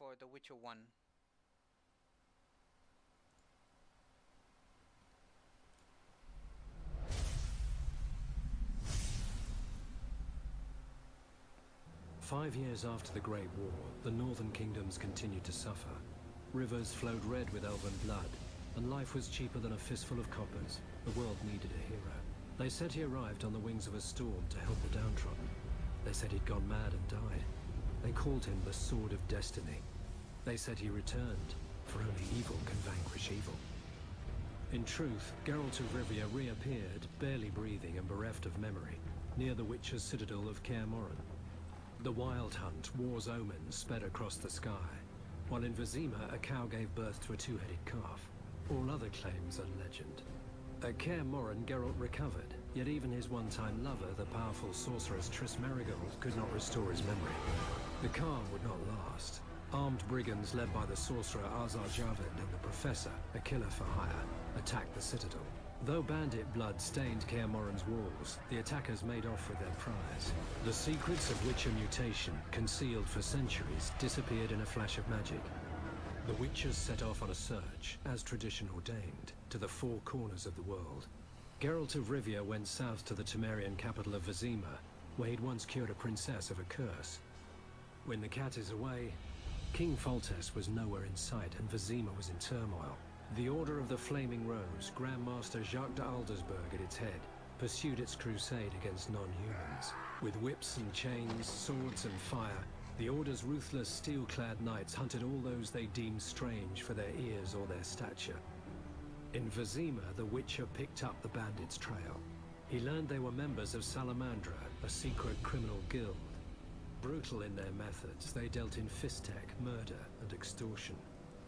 for The Witcher 1. Five years after the Great War, the northern kingdoms continued to suffer. Rivers flowed red with elven blood, and life was cheaper than a fistful of coppers. The world needed a hero. They said he arrived on the wings of a storm to help the downtrodden. They said he'd gone mad and died. They called him the Sword of Destiny. They said he returned, for only evil can vanquish evil. In truth, Geralt of Rivia reappeared, barely breathing and bereft of memory, near the Witcher's citadel of Kaer Morhen. The Wild Hunt, war's omen, sped across the sky, while in Vizima a cow gave birth to a two-headed calf. All other claims are legend. At Kaer Morhen, Geralt recovered, yet even his one-time lover, the powerful sorceress Triss could not restore his memory. The calm would not last. Armed brigands led by the sorcerer Yaevinn and the professor, a killer for hire, attacked the citadel. Though bandit blood stained Kaer Morhen's walls, the attackers made off with their prize. The secrets of Witcher mutation, concealed for centuries, disappeared in a flash of magic. The Witchers set off on a search, as tradition ordained, to the four corners of the world. Geralt of Rivia went south to the Temerian capital of Vizima, where he'd once cured a princess of a curse. When the cat is away, King Foltest was nowhere in sight, and Vizima was in turmoil. The Order of the Flaming Rose, Grand Master Jacques de Aldersberg at its head, pursued its crusade against non-humans. With whips and chains, swords and fire, the Order's ruthless steel-clad knights hunted all those they deemed strange for their ears or their stature. In Vizima, the Witcher picked up the bandits' trail. He learned they were members of Salamandra, a secret criminal guild. Brutal in their methods, they dealt in fistek, murder, and extortion.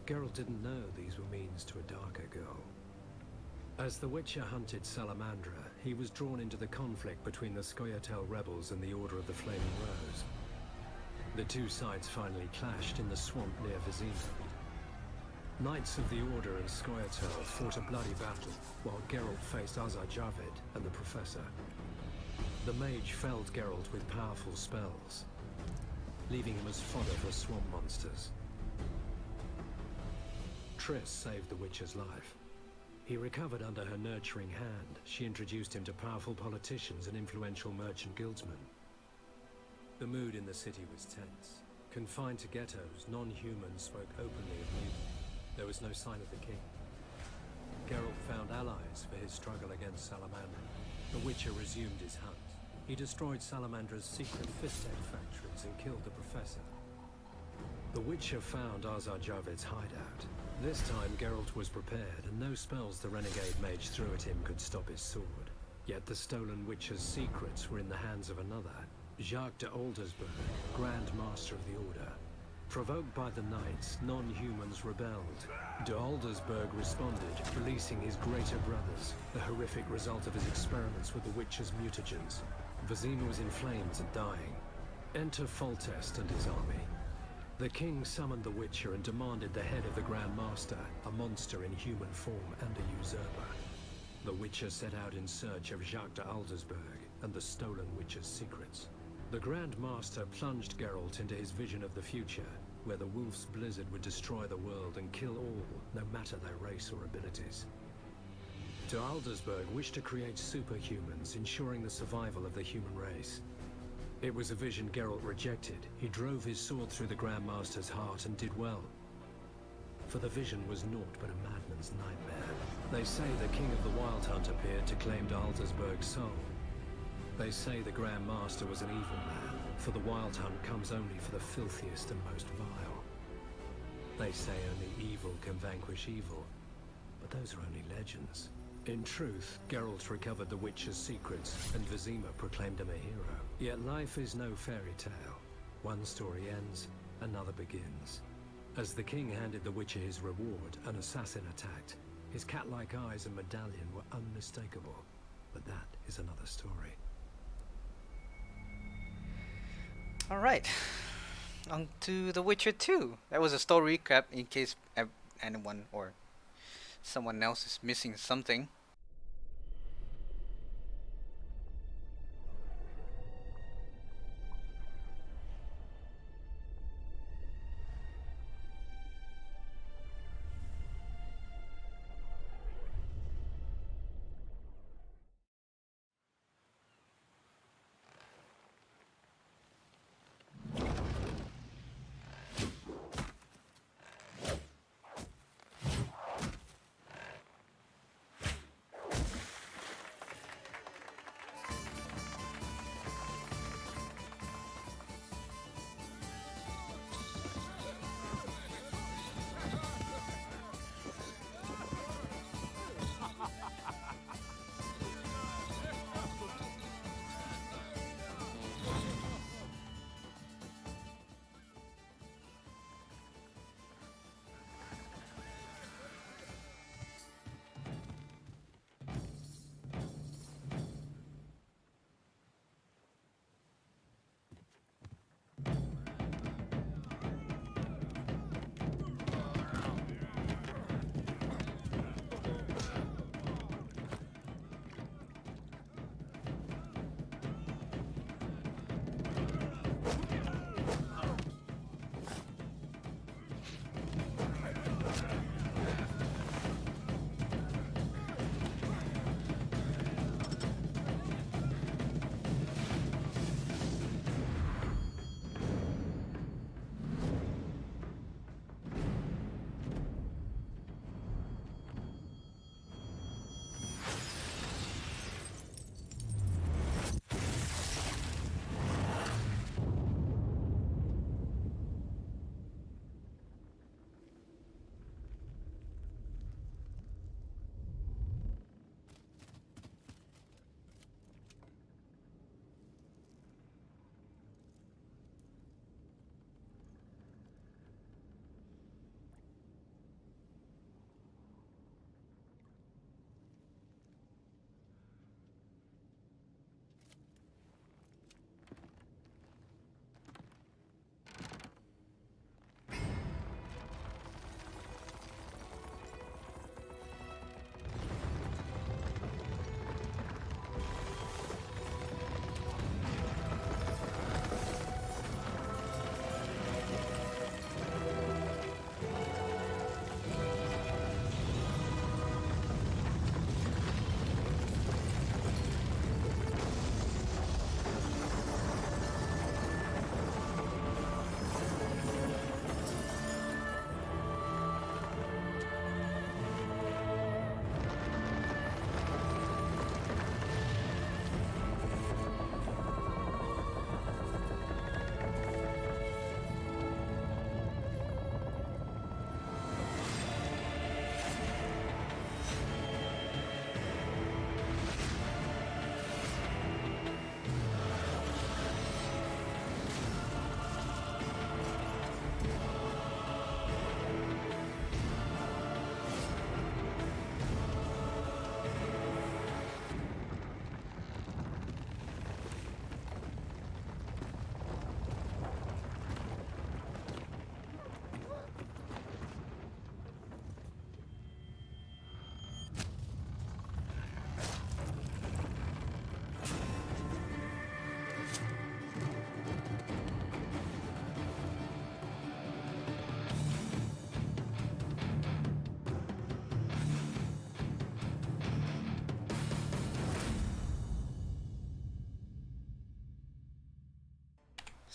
Geralt didn't know these were means to a darker goal. As the Witcher hunted Salamandra, he was drawn into the conflict between the Scoia'tael rebels and the Order of the Flaming Rose. The two sides finally clashed in the swamp near Vizima. Knights of the Order and Scoia'tael fought a bloody battle, while Geralt faced Yaevinn and the Professor. The mage felled Geralt with powerful spells, leaving him as fodder for swamp monsters. Triss saved the Witcher's life. He recovered under her nurturing hand. She introduced him to powerful politicians and influential merchant guildsmen. The mood in the city was tense. Confined to ghettos, non-humans spoke openly of mutiny. There was no sign of the king. Geralt found allies for his struggle against Salamandra. The Witcher resumed his hunt. He destroyed Salamandra's secret fistek factories and killed the Professor. The Witcher found Yaevinn's hideout. This time Geralt was prepared, and no spells the renegade mage threw at him could stop his sword. Yet the stolen Witcher's secrets were in the hands of another, Jacques de Aldersberg, Grand Master of the Order. Provoked by the knights, non-humans rebelled. De Aldersberg responded, releasing his greater brothers, the horrific result of his experiments with the Witcher's mutagens. Vizima was in flames and dying. Enter Foltest and his army. The king summoned the Witcher and demanded the head of the Grand Master, a monster in human form and a usurper. The Witcher set out in search of Jacques de Aldersberg and the stolen Witcher's secrets. The Grand Master plunged Geralt into his vision of the future, where the Wolf's Blizzard would destroy the world and kill all, no matter their race or abilities. De Aldersberg wished to create superhumans, ensuring the survival of the human race. It was a vision Geralt rejected. He drove his sword through the Grand Master's heart and did well. For the vision was naught but a madman's nightmare. They say the King of the Wild Hunt appeared to claim de Aldersberg's soul. They say the Grand Master was an evil man, for the Wild Hunt comes only for the filthiest and most vile. They say only evil can vanquish evil, but those are only legends. In truth, Geralt recovered the Witcher's secrets, and Vizima proclaimed him a hero. Yet life is no fairy tale. One story ends, another begins. As the king handed the Witcher his reward, an assassin attacked. His cat-like eyes and medallion were unmistakable, but that is another story. Alright, on to The Witcher 2. That was a story recap in case anyone or someone else is missing something.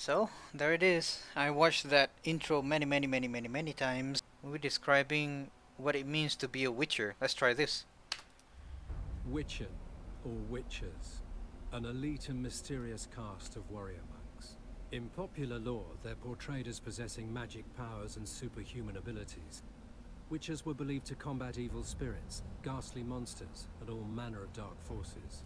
So, there it is. I watched that intro many times. We're describing what it means to be a witcher. Let's try this. Witchen, or witchers, an elite and mysterious caste of warrior monks. In popular lore, they're portrayed as possessing magic powers and superhuman abilities. Witchers were believed to combat evil spirits, ghastly monsters, and all manner of dark forces.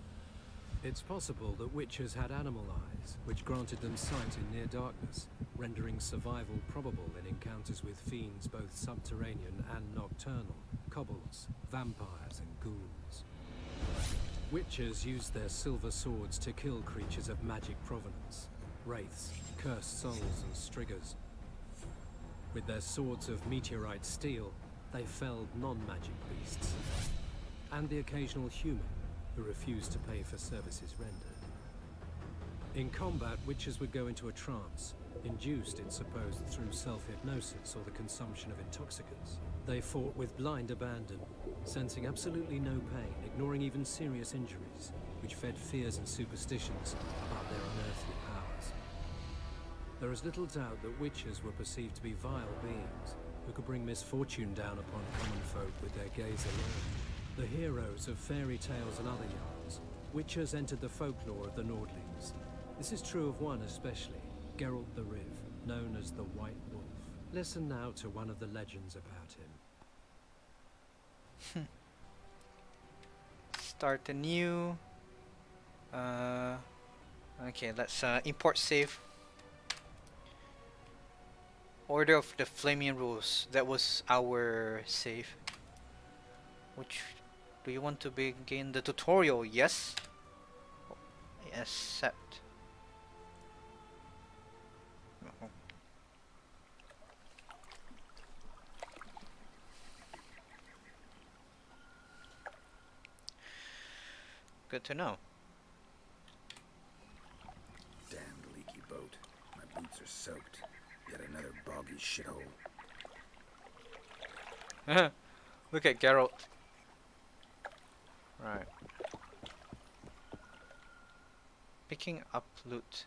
It's possible that witchers had animal eyes, which granted them sight in near darkness, rendering survival probable in encounters with fiends both subterranean and nocturnal, kobolds, vampires, and ghouls. Witchers used their silver swords to kill creatures of magic provenance, wraiths, cursed souls, and striggers. With their swords of meteorite steel, they felled non-magic beasts, and the occasional human who refused to pay for services rendered. In combat, witches would go into a trance, induced, it's supposed, through self-hypnosis or the consumption of intoxicants. They fought with blind abandon, sensing absolutely no pain, ignoring even serious injuries, which fed fears and superstitions about their unearthly powers. There is little doubt that witches were perceived to be vile beings who could bring misfortune down upon common folk with their gaze alone. The heroes of fairy tales and other yarns, witchers entered the folklore of the Nordlings. This is true of one especially, Geralt the Riv, known as the White Wolf. Listen now to one of the legends about him. Start anew. Okay, let's import save. Order of the Flaming Rose. That was our save. Which do you want to begin the tutorial? Yes. Accept. No. Good to know. Damned leaky boat. My boots are soaked. Yet another boggy shithole. Look at Geralt. Right. Picking up loot.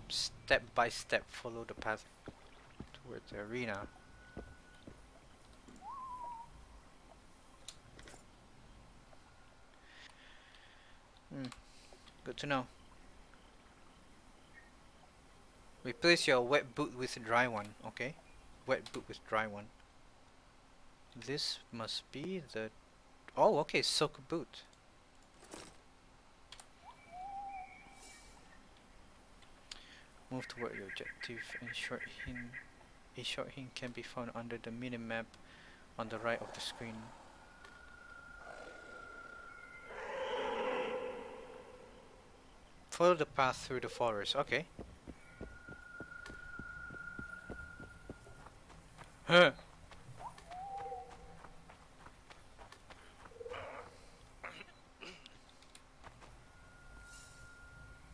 Step by step, follow the path towards the arena. Good to know. Replace your wet boot with a dry one. Okay. Wet boot with dry one. This must be the... Oh, okay, soak boot. Move toward your objective. A short hint can be found under the minimap on the right of the screen. Follow the path through the forest. Okay. Huh.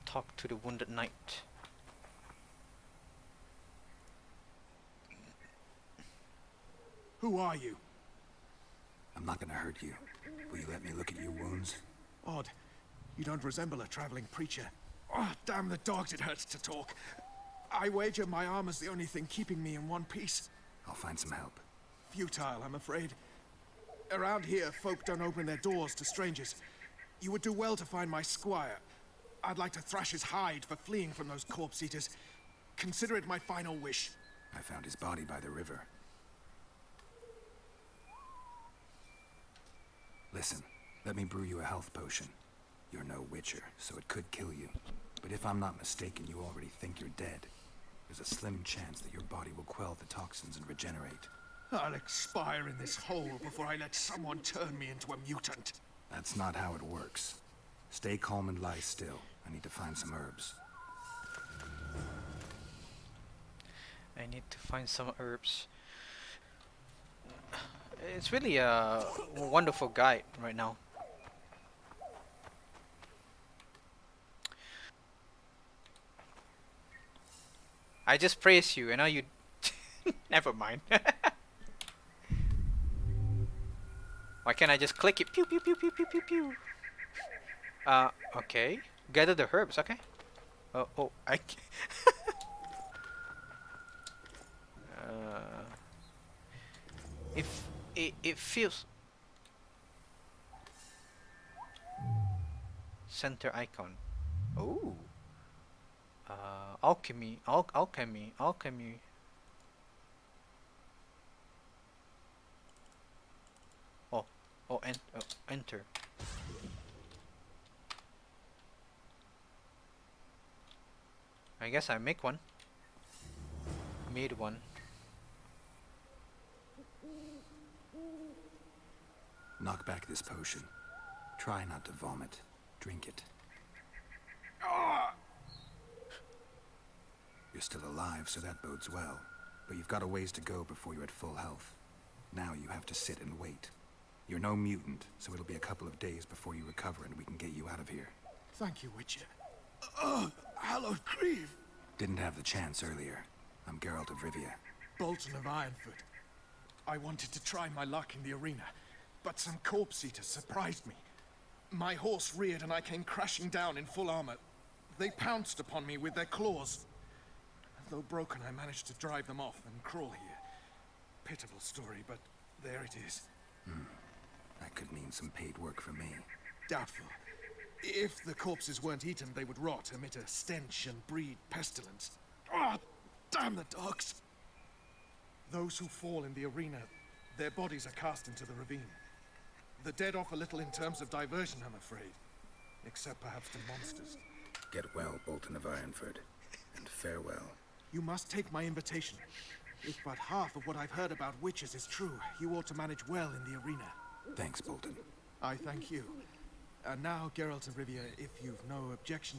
Talk to the wounded knight. Who are you? I'm not gonna hurt you. Will you let me look at your wounds? Odd. You don't resemble a traveling preacher. Oh, damn the dogs, it hurts to talk. I wager my armor's the only thing keeping me in one piece. I'll find some help. Futile, I'm afraid. Around here, folk don't open their doors to strangers. You would do well to find my squire. I'd like to thrash his hide for fleeing from those corpse eaters. Consider it my final wish. I found his body by the river. Listen, let me brew you a health potion. You're no witcher, so it could kill you. But if I'm not mistaken, you already think you're dead. There's a slim chance that your body will quell the toxins and regenerate. I'll expire in this hole before I let someone turn me into a mutant. That's not how it works. Stay calm and lie still. I need to find some herbs. I need to find some herbs. It's really a wonderful guide right now. I just praise you, and now you... Never mind. Why can't I just click it? Pew pew pew pew pew pew pew. Okay. gather the herbs. Okay. Oh, I. uh, if it feels center icon. Oh. Alchemy. Alchemy. Oh. Enter. I guess I make one. Made one. Knock back this potion. Try not to vomit. Drink it. You're still alive, so that bodes well. But you've got a ways to go before you're at full health. Now you have to sit and wait. You're no mutant, so it'll be a couple of days before you recover and we can get you out of here. Thank you, Witcher. Oh, hallowed grief! Didn't have the chance earlier. I'm Geralt of Rivia. Bolton of Ironfoot. I wanted to try my luck in the arena, but some corpse eaters surprised me. My horse reared and I came crashing down in full armor. They pounced upon me with their claws. Though broken, I managed to drive them off and crawl here. Pitiable story, but there it is. That could mean some paid work for me. Doubtful. If the corpses weren't eaten, they would rot, emit a stench, and breed pestilence. Ah, damn the dogs! Those who fall in the arena, their bodies are cast into the ravine. The dead offer little in terms of diversion, I'm afraid. Except perhaps to monsters. Get well, Bolton of Ironfoot. And farewell. You must take my invitation. If but half of what I've heard about witches is true, you ought to manage well in the arena. Thanks, Bolton. I thank you. And now, Geralt of Rivia, if you've no objection,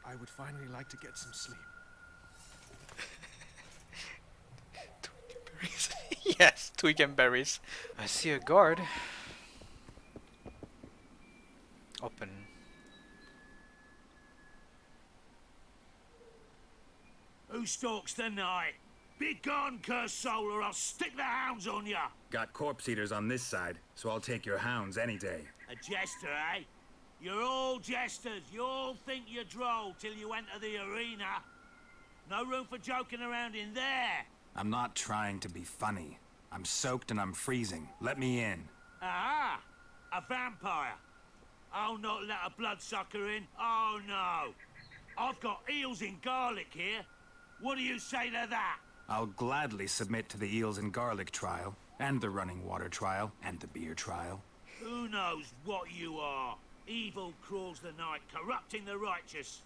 I would finally like to get some sleep. Berries. Yes, twig and berries. I see a guard. Open. Who stalks the night? Be gone, cursed soul, or I'll stick the hounds on ya! Got corpse eaters on this side, so I'll take your hounds any day. A jester, eh? You're all jesters. You all think you're droll till you enter the arena. No room for joking around in there. I'm not trying to be funny. I'm soaked and I'm freezing. Let me in. Ah, a vampire. I'll not let a bloodsucker in. Oh, no. I've got eels in garlic here. What do you say to that? I'll gladly submit to the eels and garlic trial, and the running water trial, and the beer trial. Who knows what you are? Evil crawls the night, corrupting the righteous.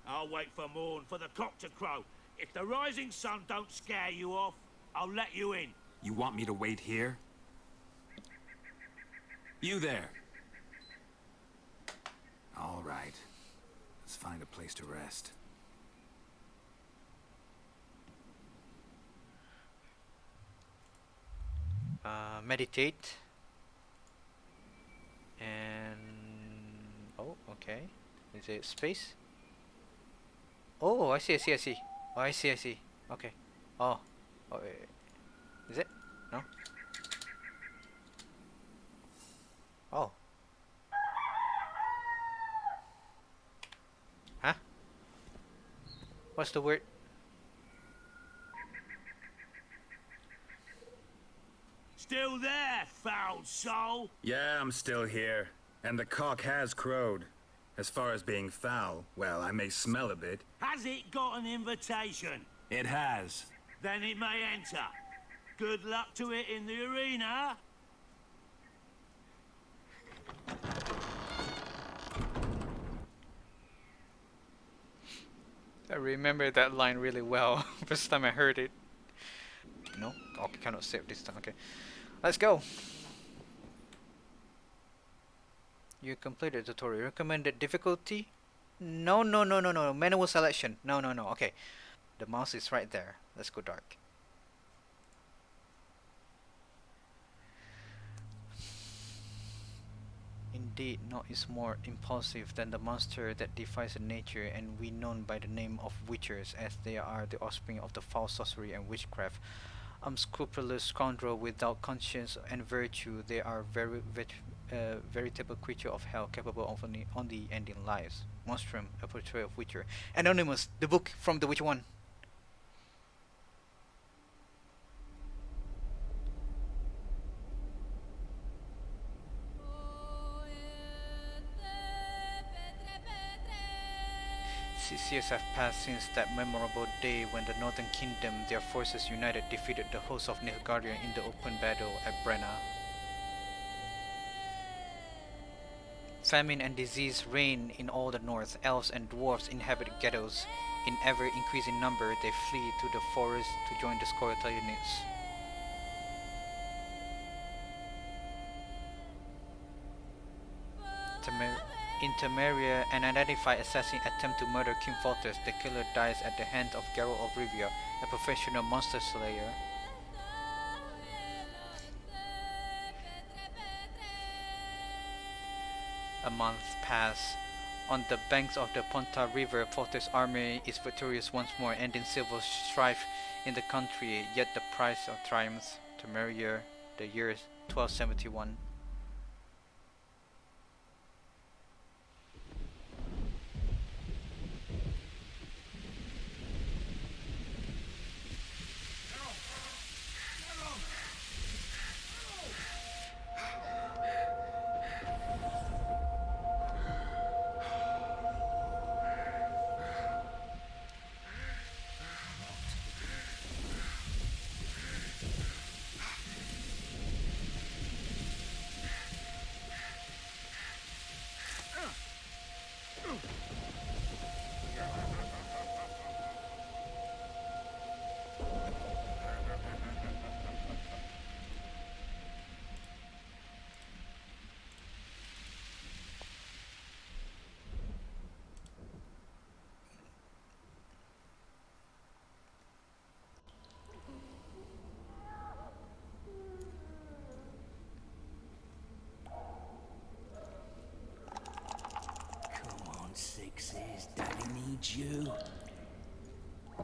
I'll wait for morn, for the cock to crow. If the rising sun don't scare you off, I'll let you in. You want me to wait here? You there. All right. Let's find a place to rest. Meditate. And oh, okay. Is it space? Oh, I see. Oh, I see. Okay. Oh, wait. Is it? No. Oh. Huh? What's the word? Still there, foul soul? Yeah, I'm still here. And the cock has crowed. As far as being foul, well, I may smell a bit. Has it got an invitation? It has. Then it may enter. Good luck to it in the arena. I remember that line really well. First time I heard it. No? Okay, cannot save this time. Okay. Let's go. You completed the tutorial. Recommended difficulty? No. Manual selection. No. Okay. The mouse is right there. Let's go dark. Indeed, naught is more impulsive than the monster that defies nature, and we known by the name of witchers, as they are the offspring of the foul sorcery and witchcraft. Unscrupulous scoundrel without conscience and virtue, they are veritable creature of hell, capable of only ending lives. Monstrum, a portrait of Witcher. Anonymous, the book from The Witcher 1. Years have passed since that memorable day when the Northern Kingdom, their forces united, defeated the host of Nilfgaard in the open battle at Brenna. Famine and disease reign in all the north. Elves and dwarves inhabit ghettos. In ever-increasing number, they flee to the forest to join the Scoia'tael units. In Temeria, an unidentified assassin attempts to murder King Foltest. The killer dies at the hands of Geralt of Rivia, a professional monster slayer. A month passes. On the banks of the Ponta River, Foltest's army is victorious once more, ending civil strife in the country. Yet the price of triumph, Temeria, the year 1271. Sixes, Daddy needs you.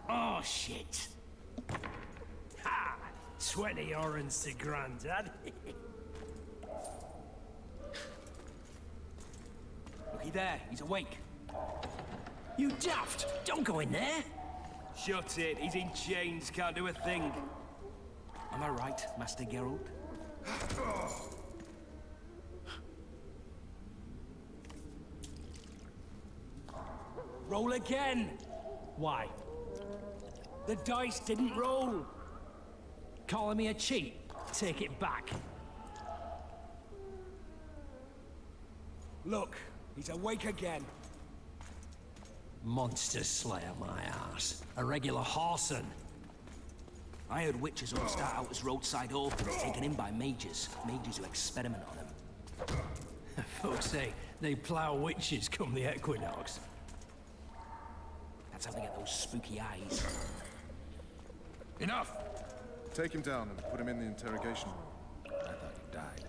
Oh, shit. Ha! 20 orange to Grandad. Looky there, he's awake. You daft! Don't go in there! Shut it, he's in chains, can't do a thing. Am I right, Master Geralt? Roll again! Why? The dice didn't roll! Calling me a cheat? Take it back. Look, he's awake again. Monster slayer, my ass. A regular horson. I heard witches all start out as roadside orphans taken in by mages. Mages who experiment on them. Folks say they plough witches come the equinox. That's how they get those spooky eyes. Enough! Take him down and put him in the interrogation room. I thought you died.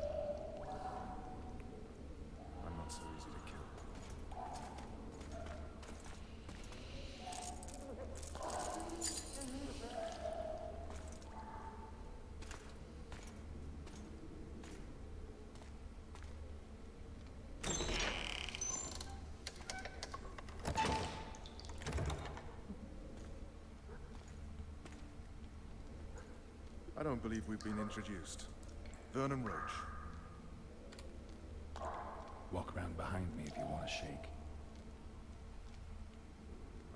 I'm not so easy to kill. I don't believe we've been introduced. Vernon Roach. Walk around behind me if you want to shake.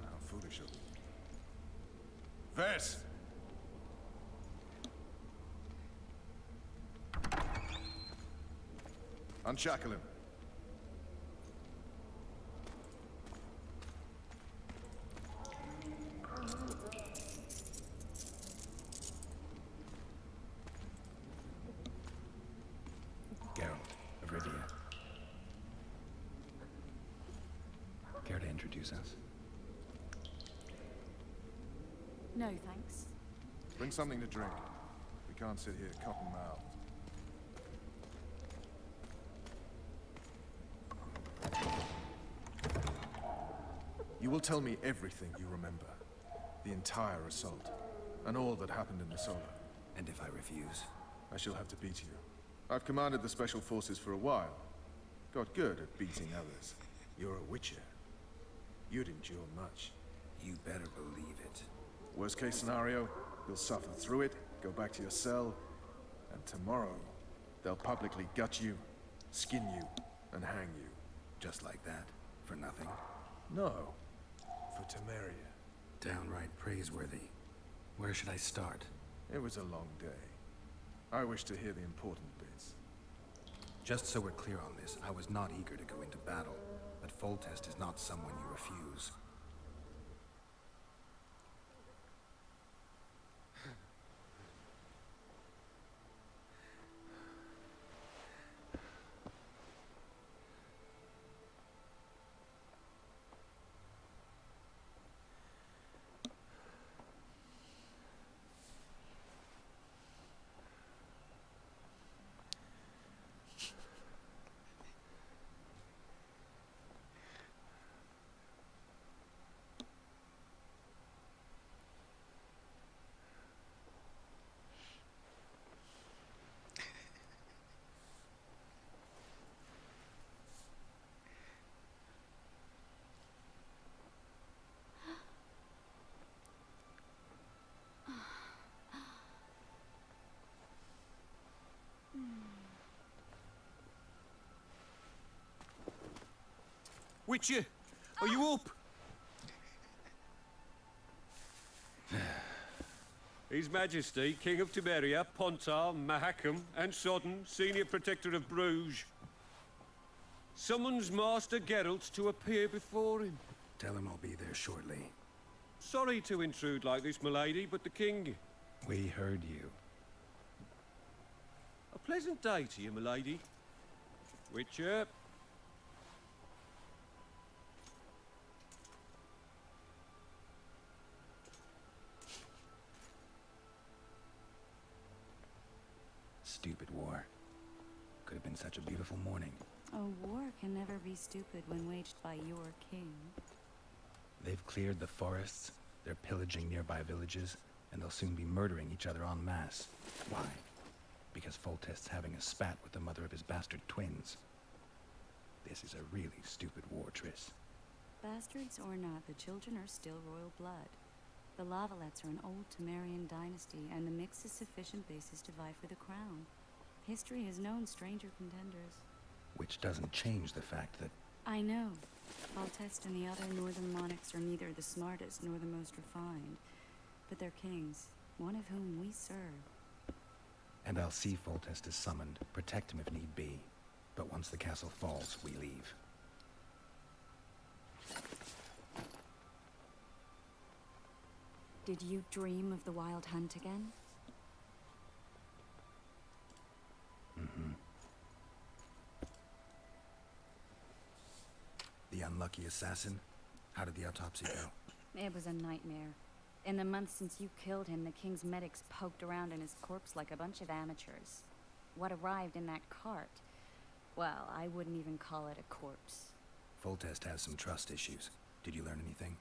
How foolish of me. Vess! Unshackle him. Geralt of Rivia. Care to introduce us? No, thanks. Bring something to drink. We can't sit here cotton-mouthed. You will tell me everything you remember. The entire assault. And all that happened in the Solar. And if I refuse? I shall have to beat you. I've commanded the Special Forces for a while. Got good at beating others. You're a witcher. You'd endure much. You better believe it. Worst case scenario, you'll suffer through it, go back to your cell, and tomorrow, they'll publicly gut you, skin you, and hang you. Just like that? For nothing? No. For Temeria. Downright praiseworthy. Where should I start? It was a long day. I wish to hear the important bits. Just so we're clear on this, I was not eager to go into battle, but Foltest is not someone you refuse. Witcher, are you up? His Majesty, King of Temeria, Pontar, Mahakam, and Sodden, Senior Protector of Bruges, summons Master Geralt to appear before him. Tell him I'll be there shortly. Sorry to intrude like this, milady, but the King... We heard you. A pleasant day to you, milady. Witcher. Stupid war. Could have been such a beautiful morning. A war can never be stupid when waged by your king. They've cleared the forests, they're pillaging nearby villages, and they'll soon be murdering each other en masse. Why? Because Foltest's having a spat with the mother of his bastard twins. This is a really stupid war, Triss. Bastards or not, the children are still royal blood. The Lavalettes are an old Temerian dynasty, and the mix is sufficient basis to vie for the crown. History has known stranger contenders. Which doesn't change the fact that... I know. Foltest and the other northern monarchs are neither the smartest nor the most refined, but they're kings, one of whom we serve. And I'll see Foltest is summoned, protect him if need be. But once the castle falls, we leave. Did you dream of the wild hunt again? Mm-hmm. The unlucky assassin? How did the autopsy go? It was a nightmare. In the months since you killed him, the king's medics poked around in his corpse like a bunch of amateurs. What arrived in that cart? Well, I wouldn't even call it a corpse. Foltest has some trust issues. Did you learn anything?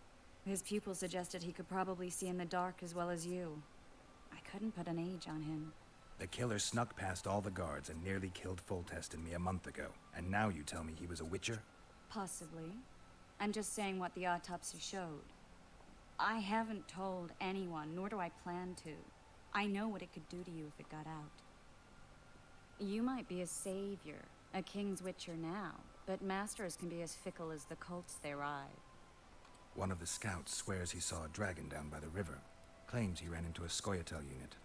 His pupil suggested he could probably see in the dark as well as you. I couldn't put an age on him. The killer snuck past all the guards and nearly killed Foltest and me a month ago. And now you tell me he was a witcher? Possibly. I'm just saying what the autopsy showed. I haven't told anyone, nor do I plan to. I know what it could do to you if it got out. You might be a savior, a king's witcher now, but masters can be as fickle as the cults they ride. One of the scouts swears he saw a dragon down by the river. Claims he ran into a Scoia'tael unit.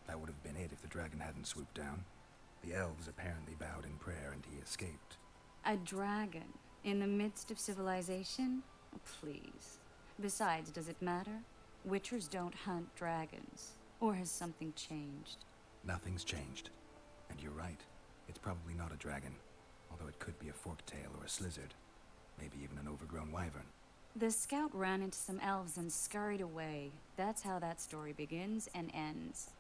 That would have been it if the dragon hadn't swooped down. The elves apparently bowed in prayer and he escaped. A dragon? In the midst of civilization? Please. Besides, does it matter? Witchers don't hunt dragons. Or has something changed? Nothing's changed. And you're right. It's probably not a dragon. Although it could be a forktail or a slizzard. Maybe even an overgrown wyvern. The scout ran into some elves and scurried away. That's how that story begins and ends.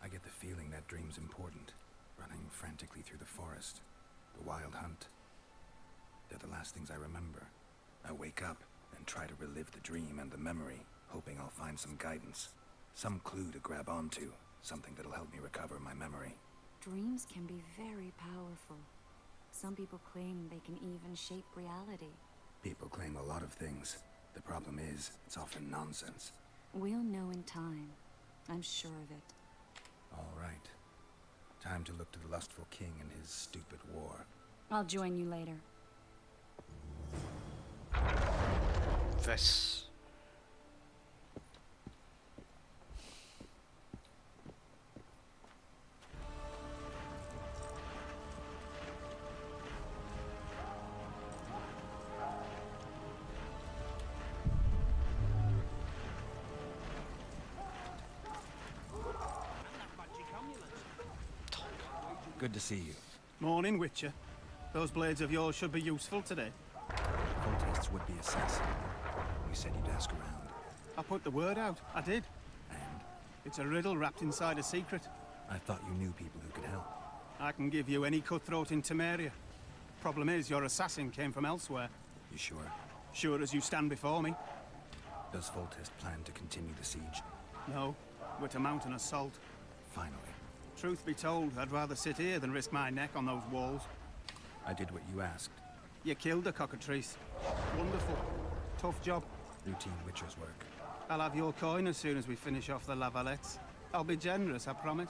I get the feeling that dream's important. Running frantically through the forest. The wild hunt. They're the last things I remember. I wake up and try to relive the dream and the memory, hoping I'll find some guidance. Some clue to grab onto. Something that'll help me recover my memory. Dreams can be very powerful. Some people claim they can even shape reality. People claim a lot of things. The problem is, it's often nonsense. We'll know in time. I'm sure of it. All right. Time to look to the lustful king and his stupid war. I'll join you later. This. Good to see you. Morning, Witcher. Those blades of yours should be useful today. Foltest's would-be assassin. You said you'd ask around. I put the word out. I did. And It's a riddle wrapped inside a secret. I thought you knew people who could help. I can give you any cutthroat in Temeria. Problem is, your assassin came from elsewhere. You sure? Sure as you stand before me. Does Foltest plan to continue the siege? No, we're to mount an assault. Finally. Truth be told, I'd rather sit here than risk my neck on those walls. I did what you asked. You killed the cockatrice. Wonderful. Tough job. Routine Witcher's work. I'll have your coin as soon as we finish off the La Valettes. I'll be generous, I promise.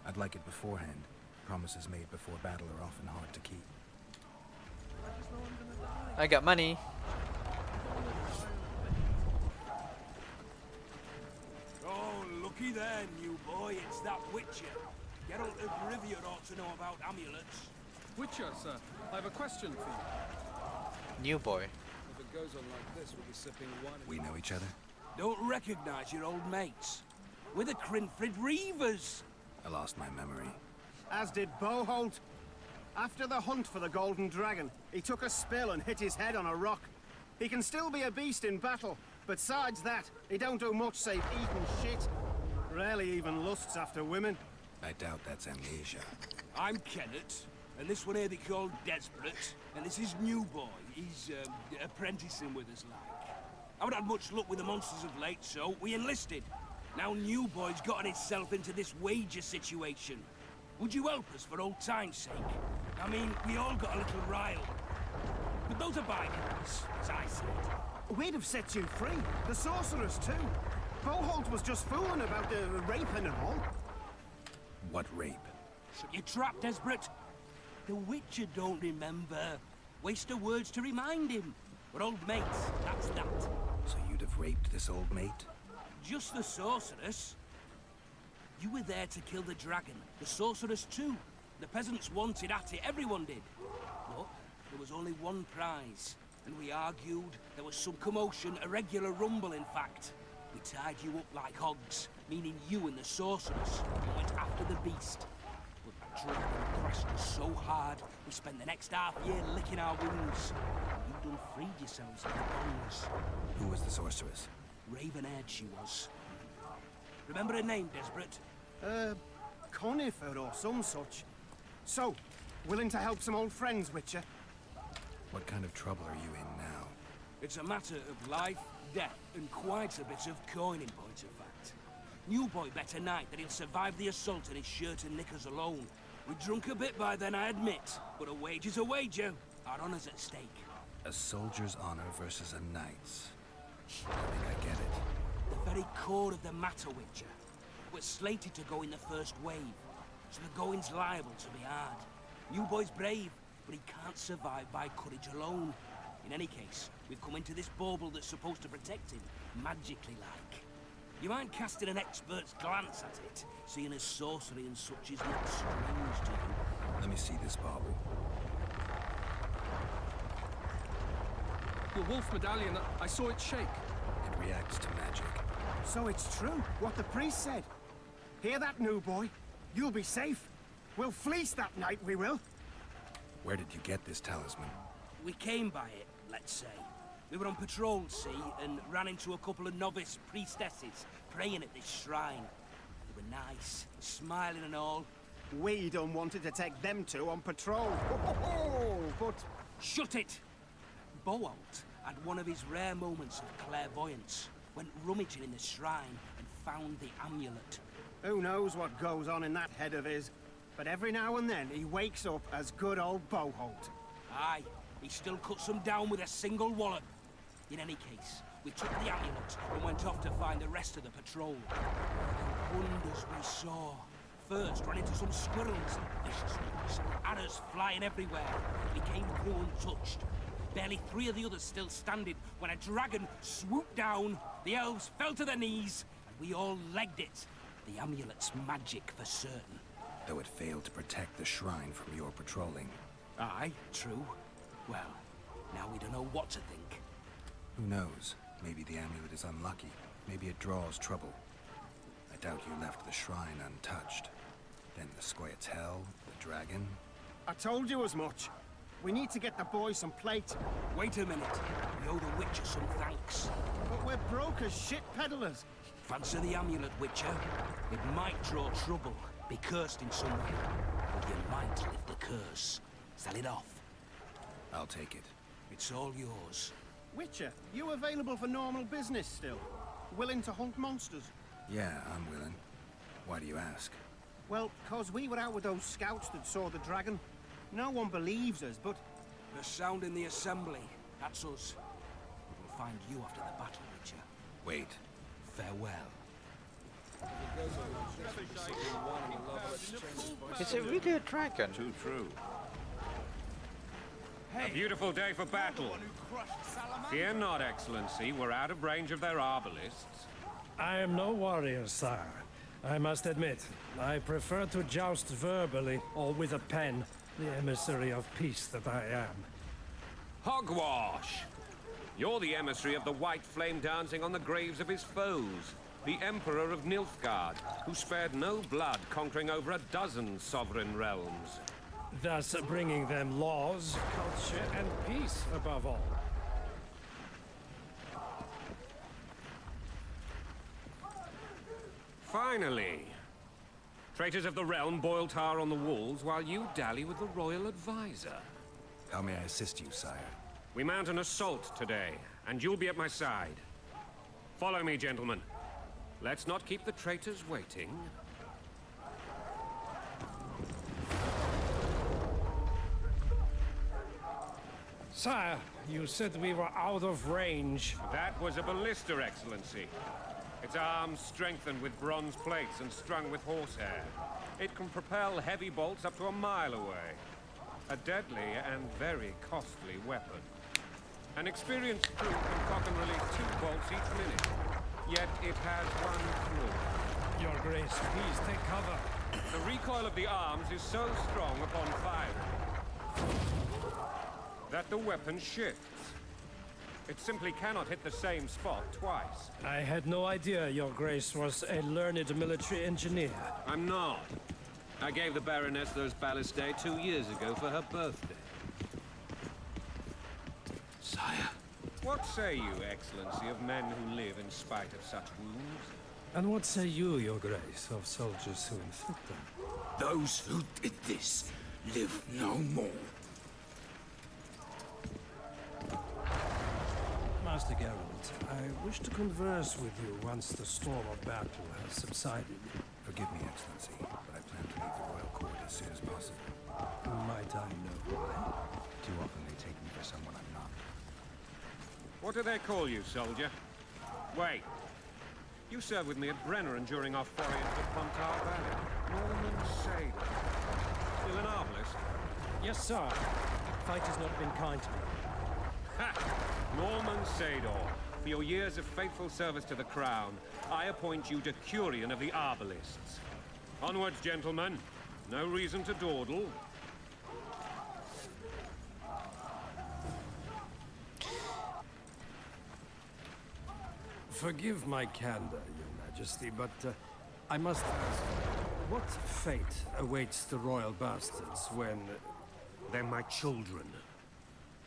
I'd like it beforehand. Promises made before battle are often hard to keep. I got money. Oh, looky there, new boy. It's that Witcher. Geralt of Rivia ought to know about amulets. Witcher, sir, I have a question for you. New boy. If it goes on like this, we'll be sipping wine. We know each other? Don't recognize your old mates. We're the Crinfrid Reavers. I lost my memory. As did Boholt. After the hunt for the Golden Dragon, he took a spill and hit his head on a rock. He can still be a beast in battle, but besides that, he don't do much save eating shit. Rarely even lusts after women. I doubt that's amnesia. I'm Kenneth, and this one here they call Desperate, and this is New Boy. He's apprenticing with us, like. I haven't had much luck with the monsters of late, so we enlisted. Now New Boy's gotten himself into this wager situation. Would you help us for old time's sake? I mean, we all got a little riled. But those are bygones, as I see it. We'd have set you free. The sorceress, too. Boholt was just fooling about the raping and all. What rape? Shut your trap, Desperate. The Witcher don't remember. Waste of words to remind him. We're old mates, that's that. So you'd have raped this old mate? Just the sorceress. You were there to kill the dragon. The sorceress too. The peasants wanted at it, everyone did. But there was only one prize. And we argued, there was some commotion, a regular rumble in fact. We tied you up like hogs, meaning you and the sorceress, and went after the beast. But the dragon crashed us so hard, we spent the next half year licking our wounds. You done freed yourselves of the bonds. Who was the sorceress? Raven-haired she was. Remember her name, Desperate? Conifer or some such. So, willing to help some old friends, Witcher? What kind of trouble are you in now? It's a matter of life, death, and quite a bit of coin in point of fact. New Boy bet a night that he'll survive the assault in his shirt and knickers alone. We drunk a bit by then, I admit, but a wager's a wager. Our honor's at stake. A soldier's honor versus a knight's. I think I get it. The very core of the matter, Witcher. We're slated to go in the first wave, so the going's liable to be hard. New Boy's brave, but he can't survive by courage alone. In any case, we've come into this bauble that's supposed to protect him, magically like. You mind casting an expert's glance at it, seeing as sorcery and such is not strange to you? Let me see this bauble. Your wolf medallion, I saw it shake. It reacts to magic. So it's true, what the priest said. Hear that, New Boy? You'll be safe. We'll fleece that night, we will. Where did you get this talisman? We came by it, let's say. We were on patrol, see, and ran into a couple of novice priestesses praying at this shrine. They were nice, smiling and all. We don't wanted to take them two on patrol. But Shut it! Boholt had one of his rare moments of clairvoyance. Went rummaging in the shrine and found the amulet. who knows what goes on in that head of his? But every now and then he wakes up as good old Boholt. Aye, He still cuts them down with a single wallop. In any case, we took the amulet and went off to find the rest of the patrol. The wonders we saw. First, ran into some squirrels, vicious ones, arrows flying everywhere. We came through untouched. Barely 3 of the others still standing when a dragon swooped down, the elves fell to their knees, and we all legged it. The amulet's magic for certain. Though it failed to protect the shrine from your patrolling. Aye, true. Well, now we don't know what to think. Who knows? Maybe the amulet is unlucky. Maybe it draws trouble. I doubt you left the shrine untouched. Then the Squirtel, the dragon... I told you as much. We need to get the boys some plate. Wait a minute. We owe the Witcher some thanks. But we're broke as shit peddlers. Fancy the amulet, Witcher. It might draw trouble, be cursed in some way. But you might lift the curse. Sell it off. I'll take it. It's all yours. Witcher, you available for normal business still? Willing to hunt monsters? Yeah, I'm willing. Why do you ask? Well, 'cause we were out with those scouts that saw the dragon. No one believes us, but... The sound in the assembly. That's us. We'll find you after the battle, Witcher. Wait. Farewell. Is it really a dragon? Too true. A beautiful day for battle. Fear not, Excellency. We're out of range of their arbalists. I am no warrior, sire. I must admit, I prefer to joust verbally or with a pen, the emissary of peace that I am. Hogwash! You're the emissary of the white flame dancing on the graves of his foes. The Emperor of Nilfgaard, who spared no blood conquering over a dozen sovereign realms. Thus bringing them laws, culture, and peace above all. Finally! Traitors of the realm boil tar on the walls while you dally with the royal advisor. How may I assist you, sire? We mount an assault today, and you'll be at my side. Follow me, gentlemen. Let's not keep the traitors waiting. Sire, you said we were out of range. That was a ballista, Excellency. Its arms strengthened with bronze plates and strung with horsehair. It can propel heavy bolts up to a mile away. A deadly and very costly weapon. An experienced crew can cock and release 2 bolts each minute. Yet it has one flaw. Your Grace, please take cover. The recoil of the arms is so strong upon firing that the weapon shifts. It simply cannot hit the same spot twice. I had no idea Your Grace was a learned military engineer. I'm not. I gave the Baroness those ballistae 2 years ago for her birthday. Sire. What say you, Excellency, of men who live in spite of such wounds? And what say you, Your Grace, of soldiers who inflict them? Those who did this live no more. Master Geralt, I wish to converse with you once the storm of battle has subsided. Forgive me, Excellency, but I plan to leave the royal court as soon as possible. Might I know why? Too often they take me for someone I'm not. What do they call you, soldier? Wait. You served with me at Brenner during our foray into the Pontar Valley. Norman Sader. Still an arbalist? Yes, sir. Fate has not been kind to me. Ha! Norman Sador, for your years of faithful service to the crown, I appoint you Decurion of the Arbalists. Onwards, gentlemen. No reason to dawdle. Forgive my candor, Your Majesty, but I must ask, what fate awaits the royal bastards when... They're my children.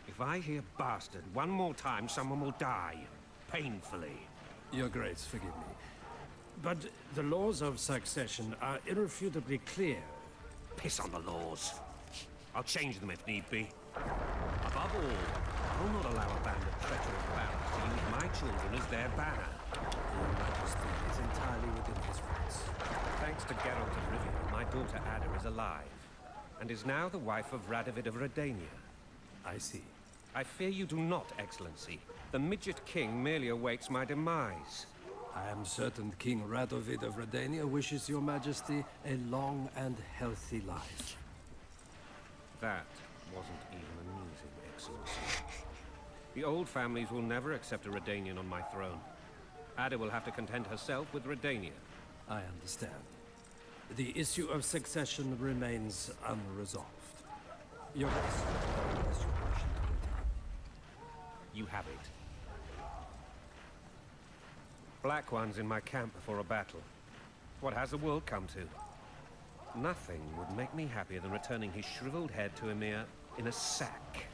If I hear bastard one more time, someone will die. Painfully. Your Grace, forgive me. But the laws of succession are irrefutably clear. Piss on the laws. I'll change them if need be. Above all, I'll not allow a band of treacherous barons to use my children as their banner. Your Majesty is entirely within his rights. Thanks to Geralt of Rivia, my daughter Ada is alive, and is now the wife of Radovid of Redania. I see. I fear you do not, Excellency. The Midget King merely awaits my demise. I am certain King Radovid of Redania wishes your majesty a long and healthy life. That wasn't even amusing, Excellency. The old families will never accept a Redanian on my throne. Ada will have to content herself with Redania. I understand. The issue of succession remains unresolved. Your Majesty, what is your permission to continue? You have it. Black One's in my camp before a battle. What has the world come to? Nothing would make me happier than returning his shriveled head to Emir in a sack.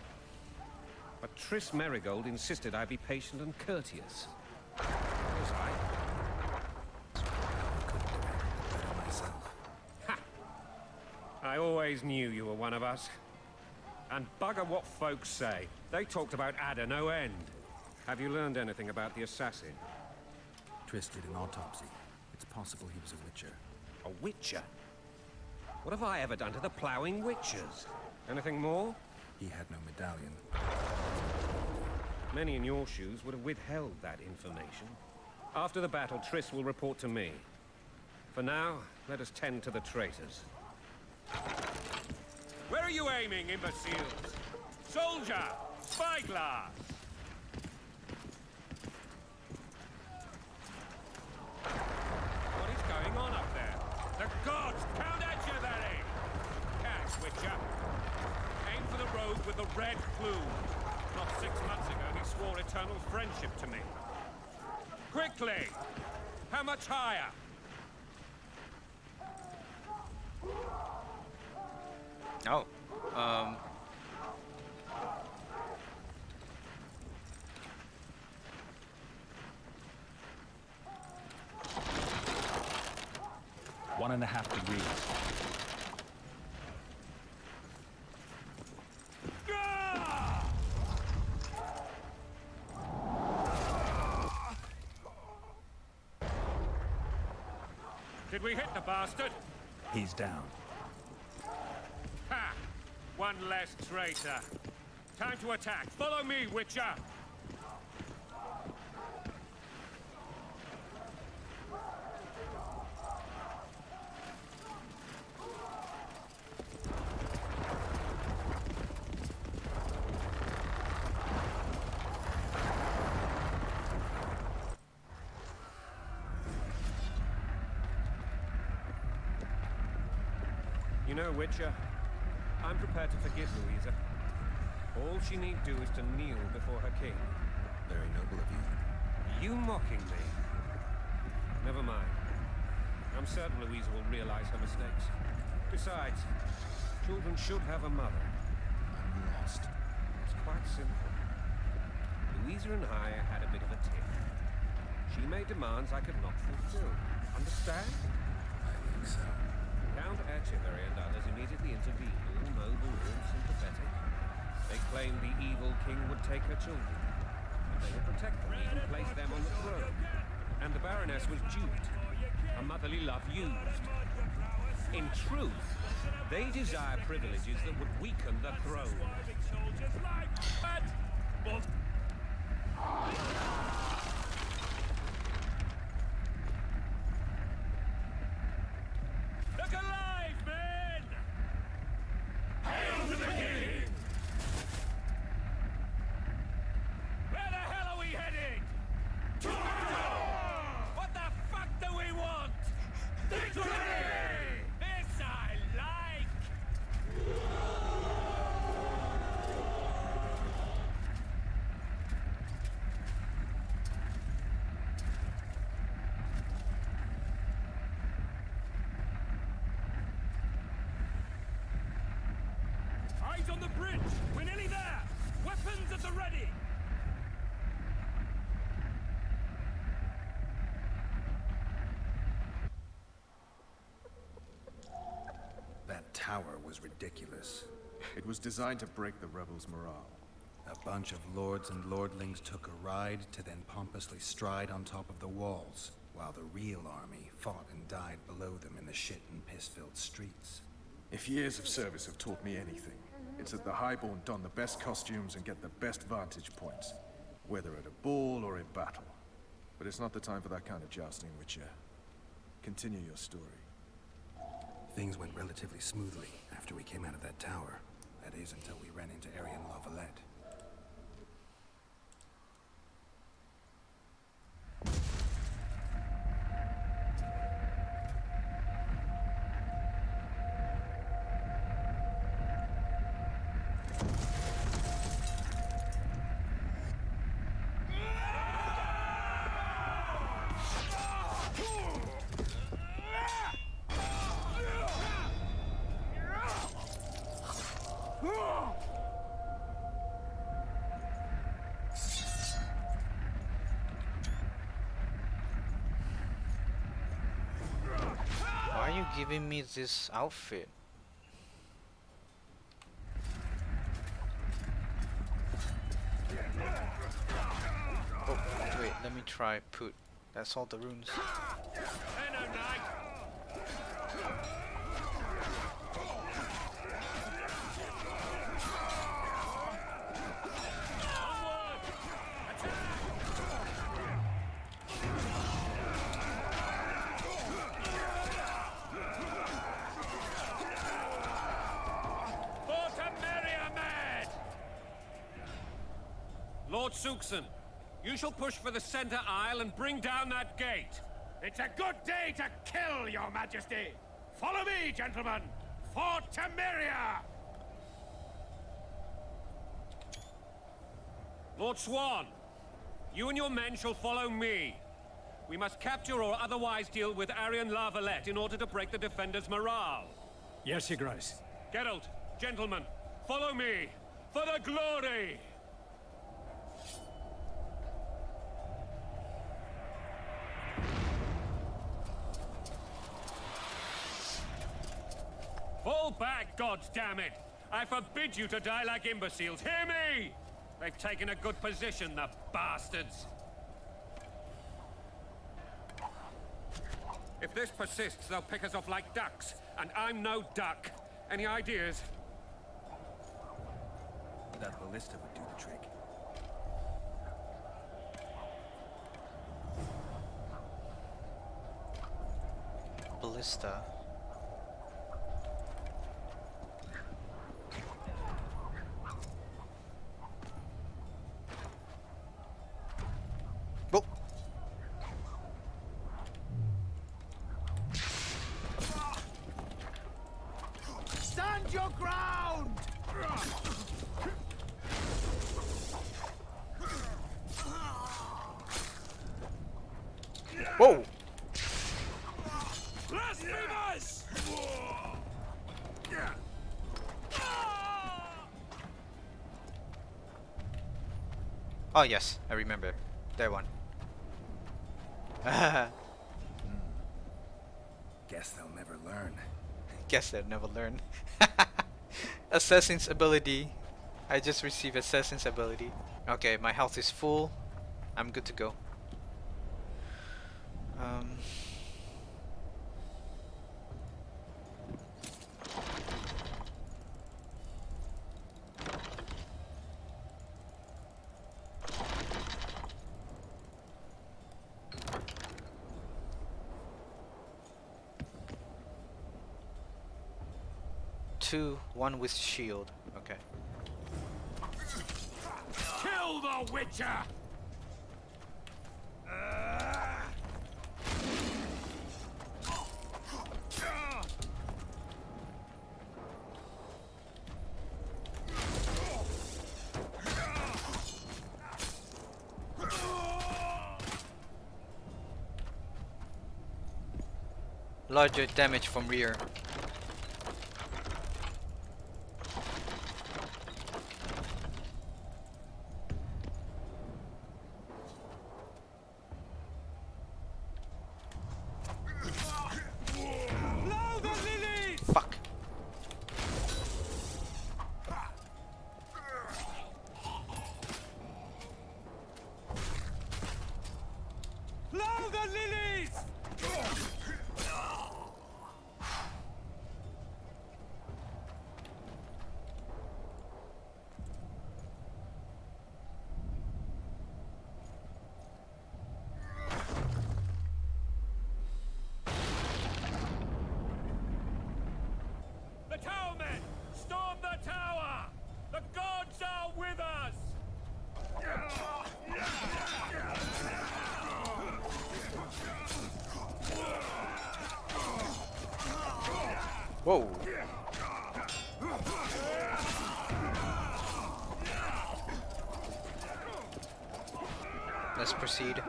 But Triss Merigold insisted I be patient and courteous. Was I? Ha! I always knew you were one of us. And bugger what folks say. They talked about Ada no end. Have you learned anything about the assassin? Triss did an autopsy. It's possible he was a witcher. A witcher? What have I ever done to the ploughing witchers? Anything more? He had no medallion. Many in your shoes would have withheld that information. After the battle, Triss will report to me. For now, let us tend to the traitors. Where are you aiming, imbeciles? Soldier! Spyglass! What is going on up there? The gods count at you, Larry! Catch, Witcher. Aim for the rogue with the red plume. Not 6 months ago, he swore eternal friendship to me. Quickly! How much higher? Oh, One and a half degrees. Did we hit the bastard? He's down. Ha! One less traitor. Time to attack. Follow me, Witcher! You know, Witcher, I'm prepared to forgive Louisa. All she need do is to kneel before her king. Very noble of you. You mocking me? Never mind. I'm certain Louisa will realize her mistakes. Besides, children should have a mother. I'm lost. It's quite simple. Louisa and I had a bit of a tiff. She made demands I could not fulfill. Understand? I think so. Count Echeverry and others immediately intervened, all noble, all sympathetic. They claimed the evil king would take her children, and they would protect them, even place them on the throne. And the Baroness was duped, her motherly love used. In truth, they desire privileges that would weaken the throne. Look alive, men! Hail to the king! Where the hell are we headed? To what the fuck do we want? Victory! This I like! Eyes on the bridge! We're nearly there! Weapons at the ready! That tower was ridiculous. It was designed to break the rebels' morale. A bunch of lords and lordlings took a ride to then pompously stride on top of the walls, while the real army fought and died below them in the shit and piss-filled streets. If years of service have taught me anything, It's that the Highborn don the best costumes and get the best vantage points, whether at a ball or in battle. But it's not the time for that kind of jousting, Witcher. Continue your story. Things went relatively smoothly after we came out of that tower. That is, until we ran into Aryan La Valette. Why are you giving me this outfit? Oh, wait, let me try put. That's all the runes. Lord Suxon, you shall push for the center aisle and bring down that gate. It's a good day to kill, Your Majesty! Follow me, gentlemen! For Temeria! Lord Swan, you and your men shall follow me. We must capture or otherwise deal with Aryan La Valette in order to break the defenders' morale. Yes, Your Grace. Geralt, gentlemen, follow me, for the glory! Fall back, goddammit! I forbid you to die like imbeciles. Hear me! They've taken a good position, the bastards. If this persists, they'll pick us off like ducks, and I'm no duck. Any ideas? That ballista would do the trick. Ballista. Oh. Stand your ground! Whoa! Blasphemous! Oh yes, I remember. That one. Guess they'll never learn. Guess they'll never learn. Assassin's ability. I just received Assassin's ability. Okay, my health is full. I'm good to go. Two, one with shield. Okay. Kill the Witcher! Larger damage from rear. Fuck. Blow the lilies! Whoa. Let's proceed.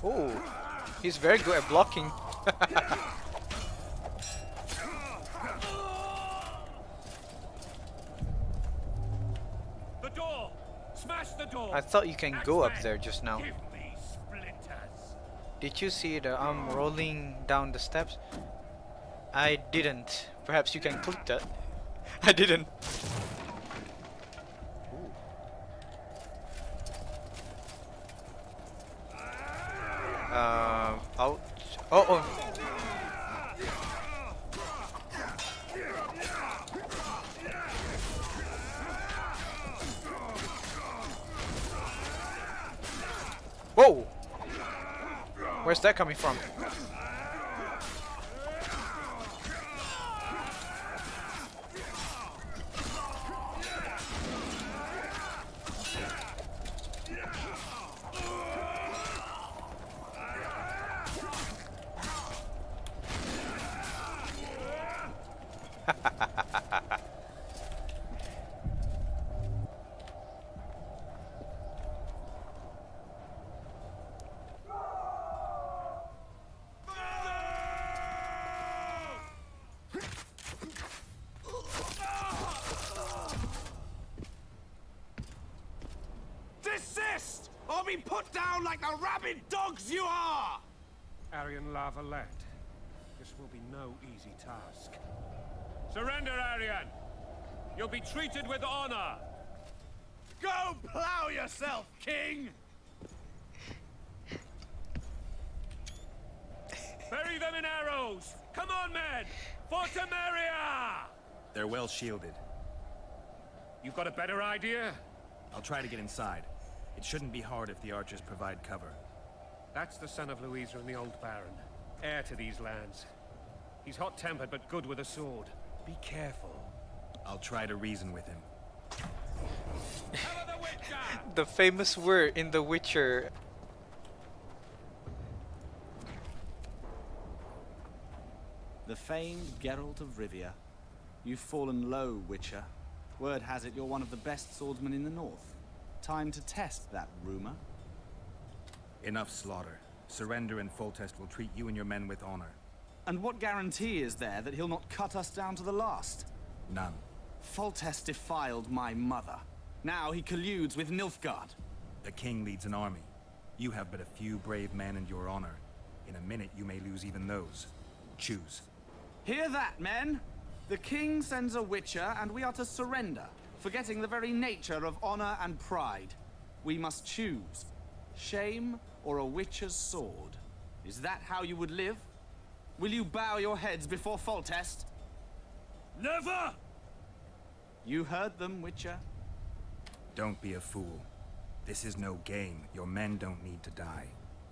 Oh, he's very good at blocking. The door! Smash the door! I thought you can go up there just now. Give me splinters. Did you see the arm rolling down the steps? I didn't. Perhaps you can click that. I didn't. Out. Oh, oh. Whoa! Where's that coming from? Desist, or be put down like the rabid dogs you are! Arian La Valette. This will be no easy task. Surrender, Arian! You'll be treated with honor! Go plow yourself, King! Bury them in arrows! Come on, men! For Temeria! They're well shielded. You've got a better idea? I'll try to get inside. It shouldn't be hard if the archers provide cover. That's the son of Louisa and the old Baron. Heir to these lands. He's hot-tempered but good with a sword. Be careful. I'll try to reason with him. The famous word in The Witcher. The famed Geralt of Rivia. You've fallen low, Witcher. Word has it you're one of the best swordsmen in the north. Time to test that rumor. Enough slaughter. Surrender and Foltest will treat you and your men with honor. And what guarantee is there that he'll not cut us down to the last? None. Foltest defiled my mother. Now he colludes with Nilfgaard. The king leads an army. You have but a few brave men and your honor. In a minute you may lose even those. Choose. Hear that, men? The king sends a witcher, and we are to surrender, forgetting the very nature of honor and pride. We must choose. Shame or a witcher's sword. Is that how you would live? Will you bow your heads before Foltest? Never! You heard them, Witcher. Don't be a fool. This is no game. Your men don't need to die.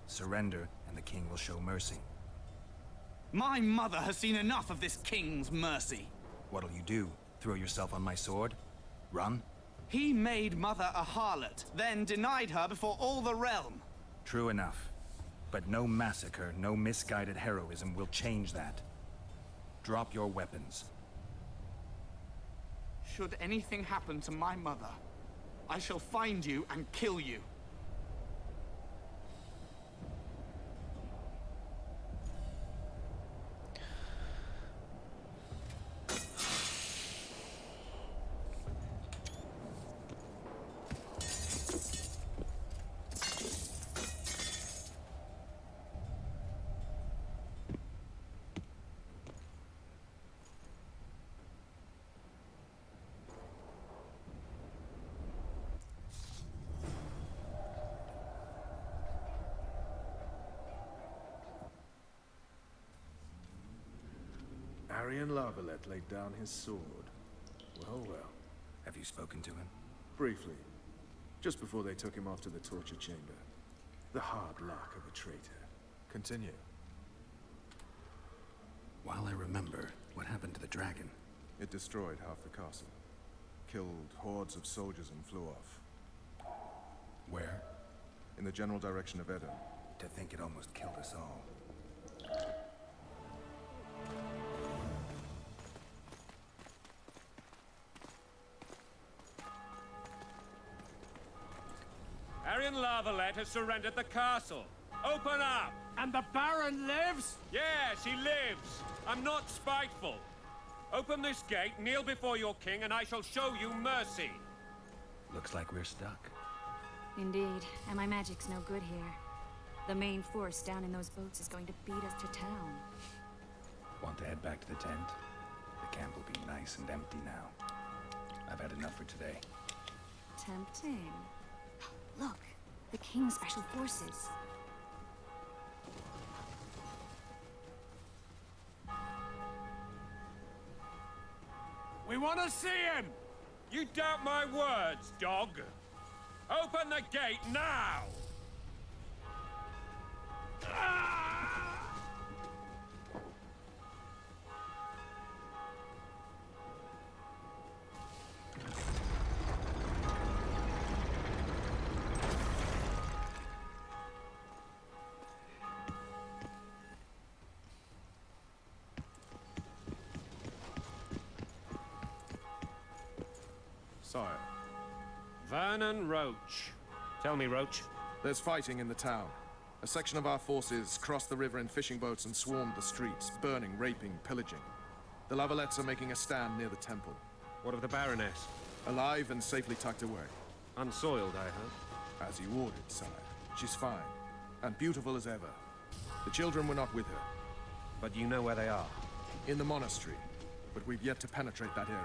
Surrender, and the king will show mercy. My mother has seen enough of this king's mercy. What'll you do? Throw yourself on my sword? Run? He made mother a harlot, then denied her before all the realm. True enough. But no massacre, no misguided heroism will change that. Drop your weapons. Should anything happen to my mother, I shall find you and kill you. Arian La Valette laid down his sword. Well, well. Have you spoken to him? Briefly. Just before they took him off to the torture chamber. The hard luck of a traitor. Continue. While I remember, what happened to the dragon? It destroyed half the castle. Killed hordes of soldiers and flew off. Where? In the general direction of Edom. To think it almost killed us all. Arian Valette has surrendered the castle. Open up! And the Baron lives? Yes, he lives. I'm not spiteful. Open this gate, kneel before your king, and I shall show you mercy. Looks like we're stuck. Indeed, and my magic's no good here. The main force down in those boats is going to beat us to town. Want to head back to the tent? The camp will be nice and empty now. I've had enough for today. Tempting. Look, the King's Special Forces. We want to see him! You doubt my words, dog? Open the gate now! Sire, Vernon Roach. Tell me, Roach. there's fighting in the town. A section of our forces crossed the river in fishing boats and swarmed the streets, burning, raping, pillaging. The Lavalettes are making a stand near the temple. What of the Baroness? Alive and safely tucked away. Unsoiled, I hope. As you ordered, sire. She's fine. And beautiful as ever. The children were not with her. But you know where they are? In the monastery. But we've yet to penetrate that area.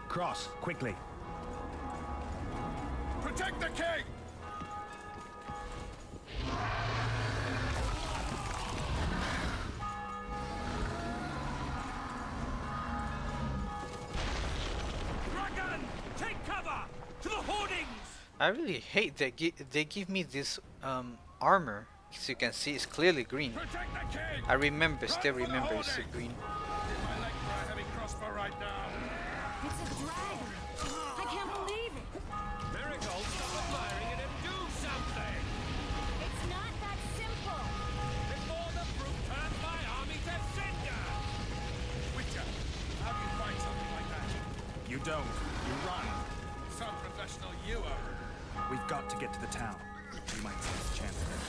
Cross, quickly. Protect the king! Dragon! Take cover! To the hoardings! I really hate that they give me this armor. As you can see, it's clearly green. Protect the king! I remember, still remember it's green. My leg for a heavy crossbow right now. It's a dragon! I can't believe it! Marigold, stop admiring it and do something! It's not that simple! Before the brute turns my army to cinder! Witcher, how do you fight something like that? You don't. You run. Some professional you are. We've got to get to the town. We might stand a chance there.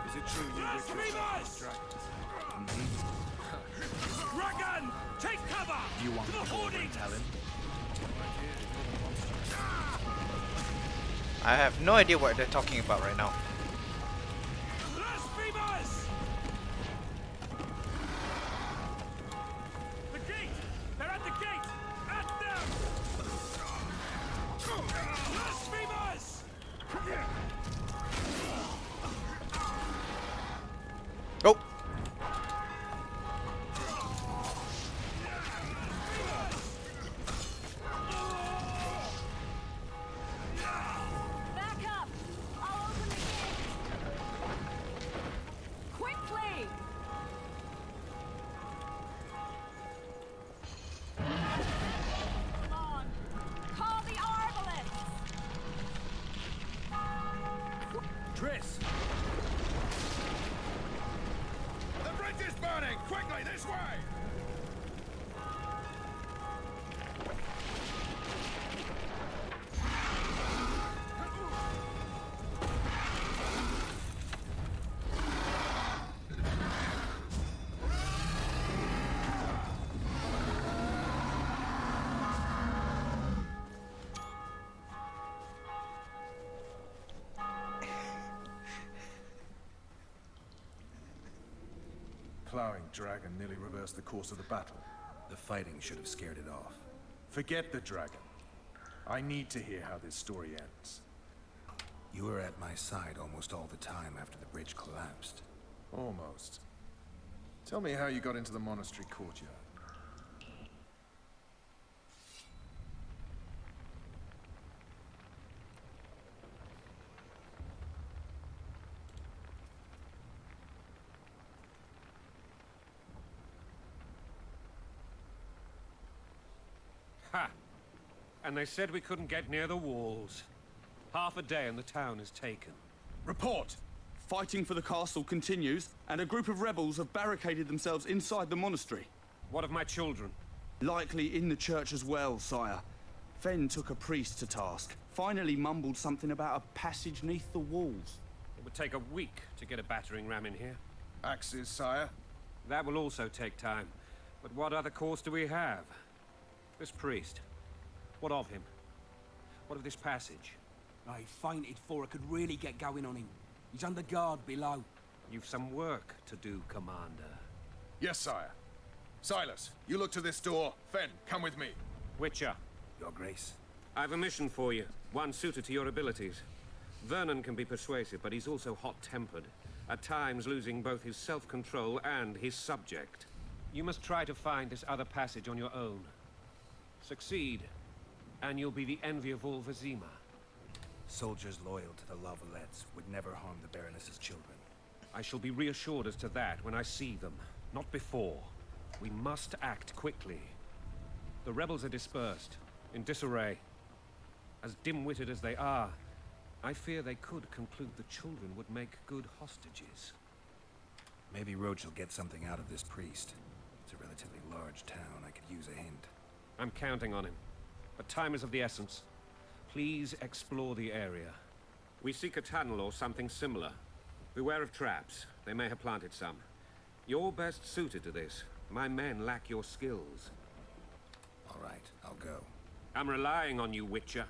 Is it true you Blasphemers! dragons? Dragon! Take cover! Do you want to me the to go over and hoardings! tell him? I have no idea what they're talking about right now. Blasphemers! The gate! They're at the gate! At them! Blasphemers! Oh! Back up! I'll open the gate! Quickly! Come on! Call the arbalists! Triss! The bridge is burning! Quickly, this way! Plowing dragon nearly reversed the course of the battle. The fighting should have scared it off. Forget the dragon. I need to hear how this story ends. You were at my side almost all the time after the bridge collapsed. Almost. Tell me how you got into the monastery courtyard. Ha! And they said we couldn't get near the walls. Half a day and the town is taken. Report! Fighting for the castle continues, and a group of rebels have barricaded themselves inside the monastery. What of my children? Likely in the church as well, sire. Fen took a priest to task. Finally mumbled something about a passage neath the walls. It would take a week to get a battering ram in here. Axes, sire. That will also take time. But what other course do we have? This priest. What of him? What of this passage? I fainted before I could really get going on him. He's under guard below. You've some work to do, Commander. Yes, sire. Silas, you look to this door. Fen, come with me. Witcher. Your Grace. I've a mission for you, one suited to your abilities. Vernon can be persuasive, but he's also hot-tempered, at times losing both his self-control and his subject. You must try to find this other passage on your own. Succeed, and you'll be the envy of all Vizima. Soldiers loyal to the Lavalettes would never harm the Baroness's children. I shall be reassured as to that when I see them, not before. We must act quickly. The rebels are dispersed, in disarray. As dim-witted as they are, I fear they could conclude the children would make good hostages. Maybe Roach will get something out of this priest. It's a relatively large town. I could use a hint. I'm counting on him. But time is of the essence. Please explore the area. We seek a tunnel or something similar. Beware of traps. They may have planted some. You're best suited to this. My men lack your skills. All right, I'll go. I'm relying on you, Witcher.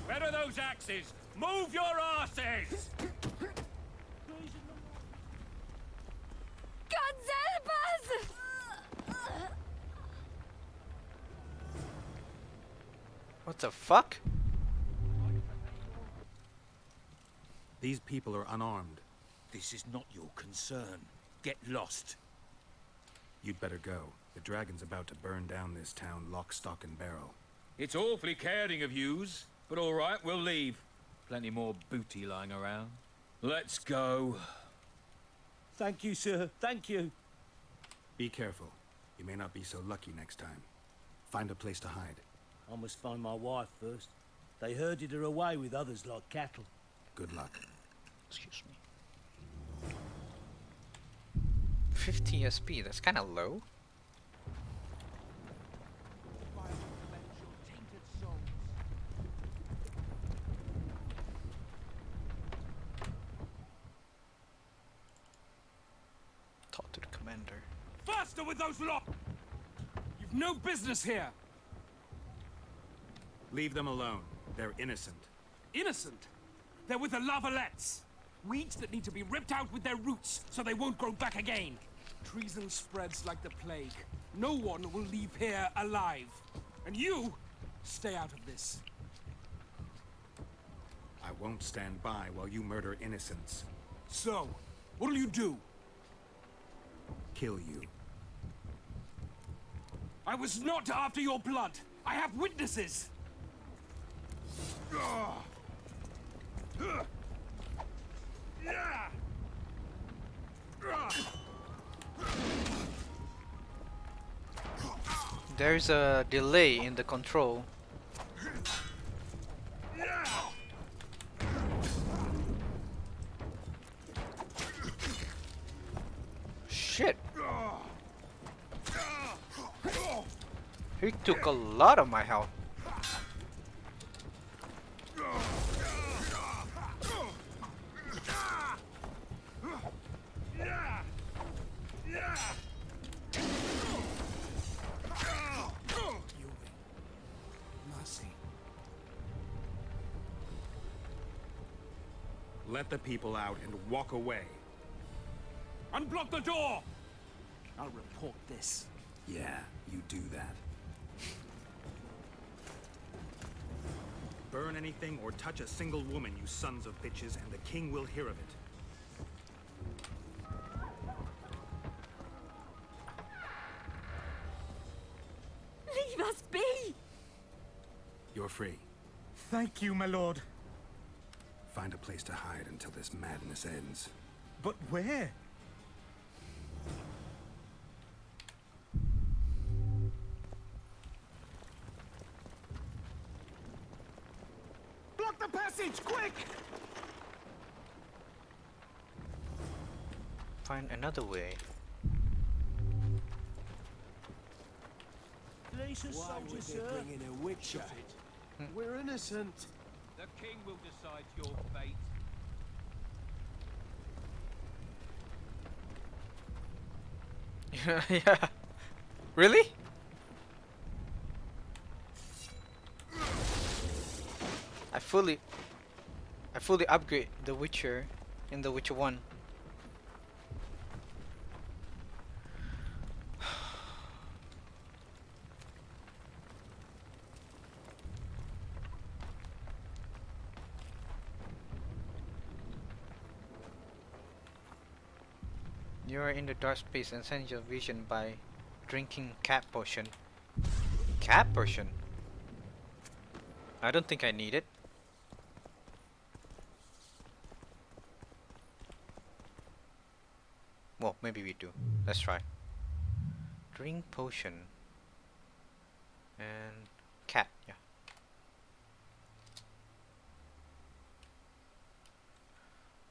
Where are those axes? Move your asses! God help us! What the fuck? These people are unarmed. This is not your concern. Get lost. You'd better go. The dragon's about to burn down this town lock, stock, and barrel. It's awfully caring of yous, but all right, we'll leave. Plenty more booty lying around. Let's go. Thank you, sir. Thank you. Be careful. You may not be so lucky next time. Find a place to hide. I must find my wife first. They herded her away with others like cattle. Good luck. Excuse me. 50 SP, that's kind of low. Talk to the commander. Faster with those locks! You've no business here! Leave them alone. They're innocent. Innocent? They're with the Lavalettes. Weeds that need to be ripped out with their roots so they won't grow back again. Treason spreads like the plague. No one will leave here alive. And you, stay out of this. I won't stand by while you murder innocents. So, what'll you do? Kill you. I was not after your blood. I have witnesses. There's a delay in the control. Shit! He took a lot of my health. Let the people out and walk away. Unblock the door! I'll report this. Yeah, you do that. Burn anything or touch a single woman, you sons of bitches, and the king will hear of it. Leave us be! You're free. Thank you, my lord. Find a place to hide until this madness ends. But where? find another way. Why would they bring in a witcher? We're innocent. The king will decide your fate. Yeah. Really? I fully upgrade the Witcher in The Witcher 1. You are in the dark space and sense your vision by drinking cat potion. Cat potion? I don't think I need it. Well, maybe we do. Let's try. Drink potion. And cat, yeah.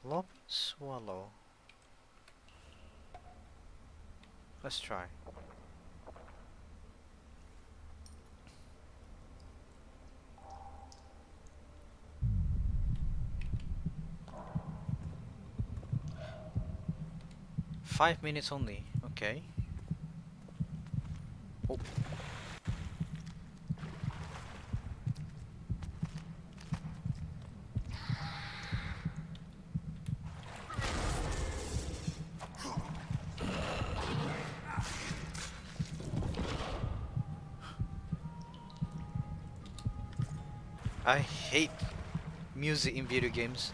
Lob swallow. Let's try. Five minutes only. Okay. Oh. I hate music in video games.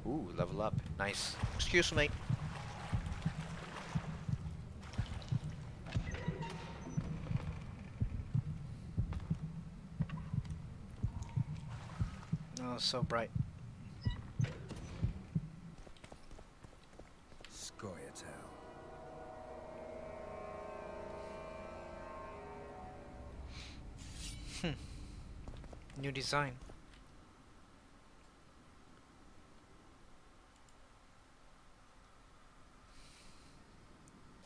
Ooh, level up. Nice. Excuse me. Oh, so bright. Scoia'tael. New design.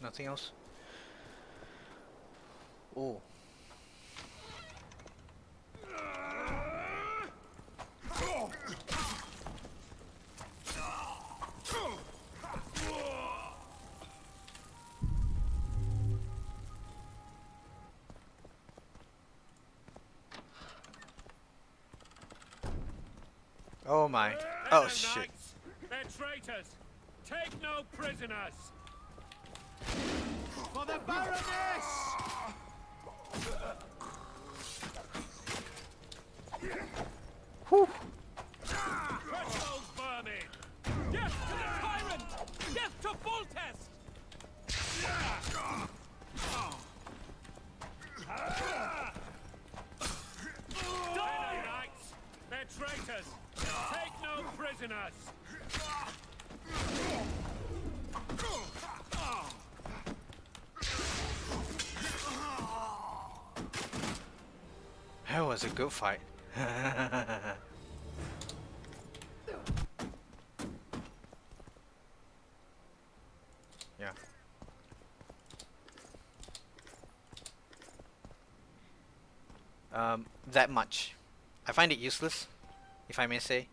Nothing else? Oh. Oh my. Oh shit. They're traitors. Take no prisoners. For the Baroness! Whew. Crush those vermin. Death to the tyrant! Death to Foltest! Die, knights. They're traitors. Take no prisoners. That was a good fight. Yeah. That much. I find it useless, if I may say.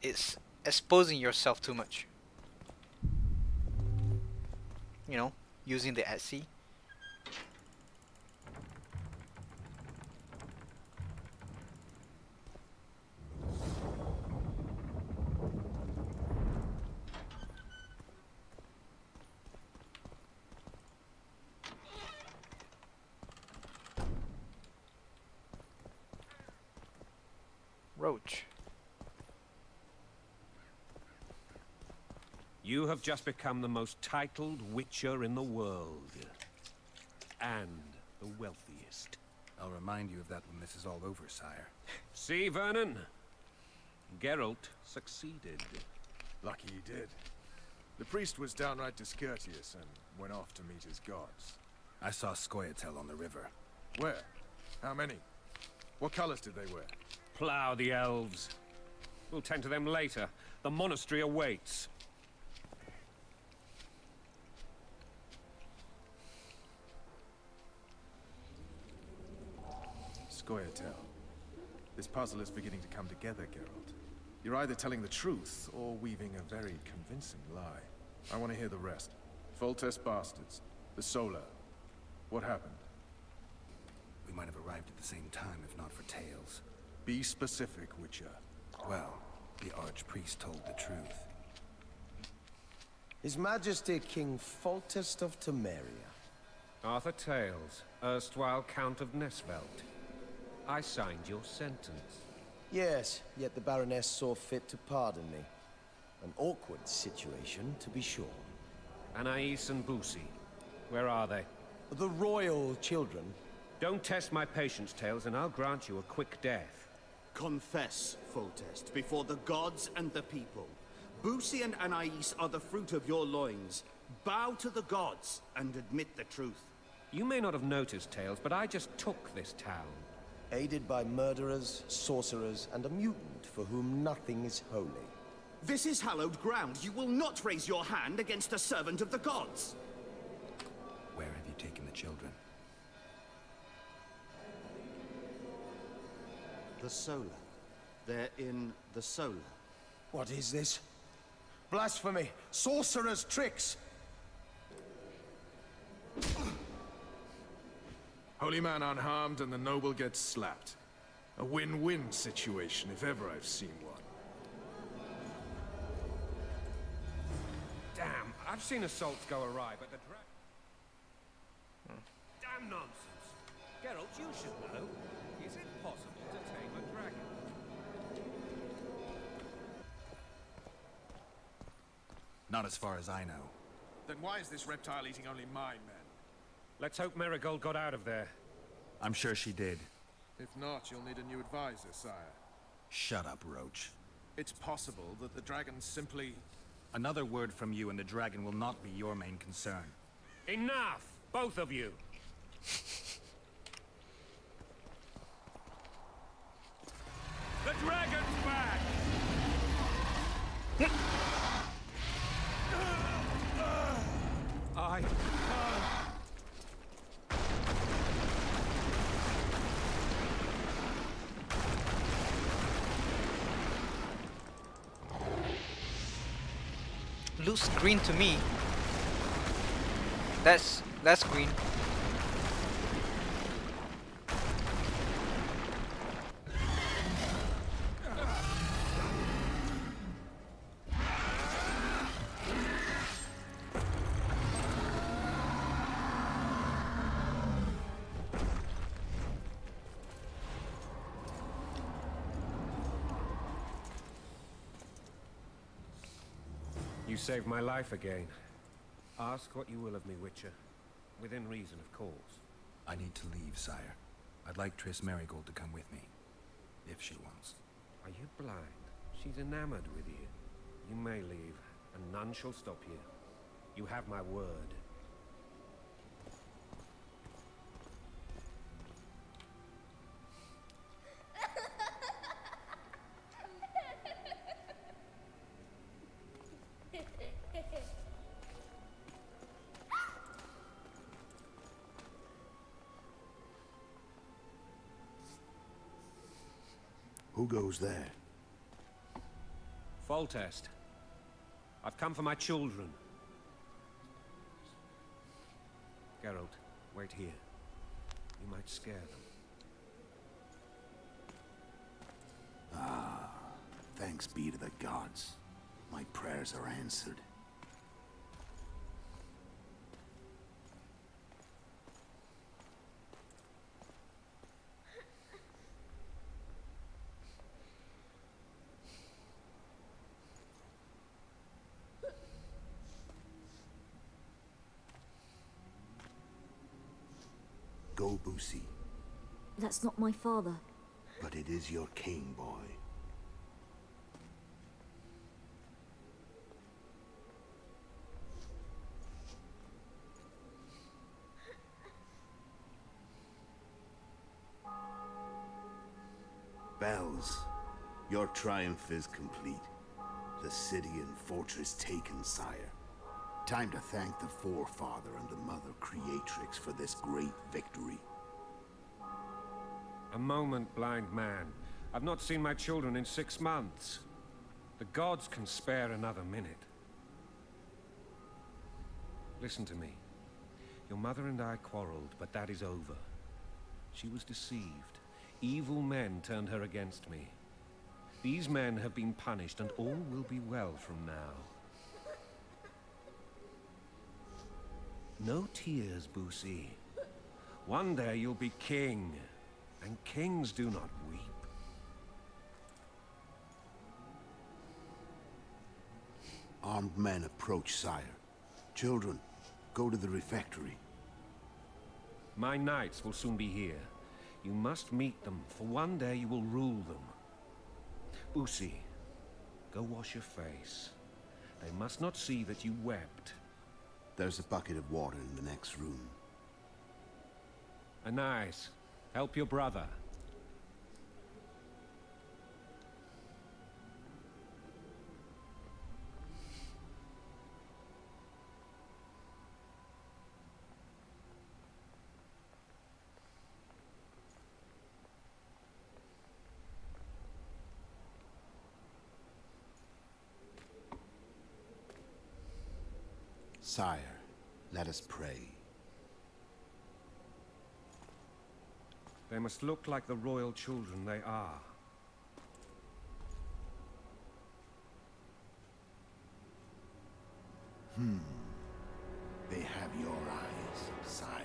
It's exposing yourself too much. You know, using the @C. Roach. You have just become the most titled witcher in the world. And the wealthiest. I'll remind you of that when this is all over, sire. See, Vernon? Geralt succeeded. Lucky he did. The priest was downright discourteous and went off to meet his gods. I saw Scoia'tael on the river. Where? How many? What colors did they wear? Plough the elves. We'll tend to them later. The monastery awaits. Scoia'tael. This puzzle is beginning to come together, Geralt. You're either telling the truth or weaving a very convincing lie. I want to hear the rest. Foltest bastards. The Solar. What happened? We might have arrived at the same time, if not for tales. Be specific, Witcher. Well, the Archpriest told the truth. His Majesty King Foltest of Temeria. Arthur Tales, erstwhile Count of Nesvelt. I signed your sentence. Yes, yet the Baroness saw fit to pardon me. An awkward situation, to be sure. Anais and Boussy, where are they? The royal children. Don't test my patience, Tales, and I'll grant you a quick death. Confess, Foltest, before the gods and the people. Boussy and Anais are the fruit of your loins. Bow to the gods and admit the truth. You may not have noticed, Tales, but I just took this town. Aided by murderers, sorcerers, and a mutant for whom nothing is holy. This is hallowed ground. You will not raise your hand against a servant of the gods. Where have you taken the children? The Solar. They're in the Solar. What is this? Blasphemy! Sorcerer's tricks! Holy man unharmed and the noble gets slapped. A win-win situation, if ever I've seen one. Damn, I've seen assaults go awry, but the Damn nonsense! Geralt, you should know. Is it possible to tame a dragon? Not as far as I know. Then why is this reptile eating only my men? Let's hope Marigold got out of there. I'm sure she did. If not, you'll need a new advisor, sire. Shut up, Roach. It's possible that the dragon simply... Another word from you and the dragon will not be your main concern. Enough! Both of you! The dragon's back! I... Looks green to me. That's green. You saved my life again. Ask what you will of me, Witcher. Within reason, of course. I need to leave, sire. I'd like Triss Marigold to come with me. If she wants. Are you blind? She's enamored with you. You may leave, and none shall stop you. You have my word. Who goes there? Foltest. I've come for my children. Geralt, wait here. You might scare them. Ah, thanks be to the gods. My prayers are answered. Go, Boussy. That's not my father. But it is your king, boy. Your triumph is complete. The city and fortress taken, sire. Time to thank the Forefather and the Mother Creatrix for this great victory. A moment, blind man. I've not seen my children in 6 months. The gods can spare another minute. Listen to me. Your mother and I quarreled, but that is over. She was deceived. Evil men turned her against me. These men have been punished, and all will be well from now. No tears, Boosie. One day you'll be king, and kings do not weep. Armed men approach, sire. Children, go to the refectory. My knights will soon be here. You must meet them, for one day you will rule them. Boosie, go wash your face. They must not see that you wept. There's a bucket of water in the next room. Anais, help your brother. Sire, let us pray. They must look like the royal children they are. They have your eyes, sire.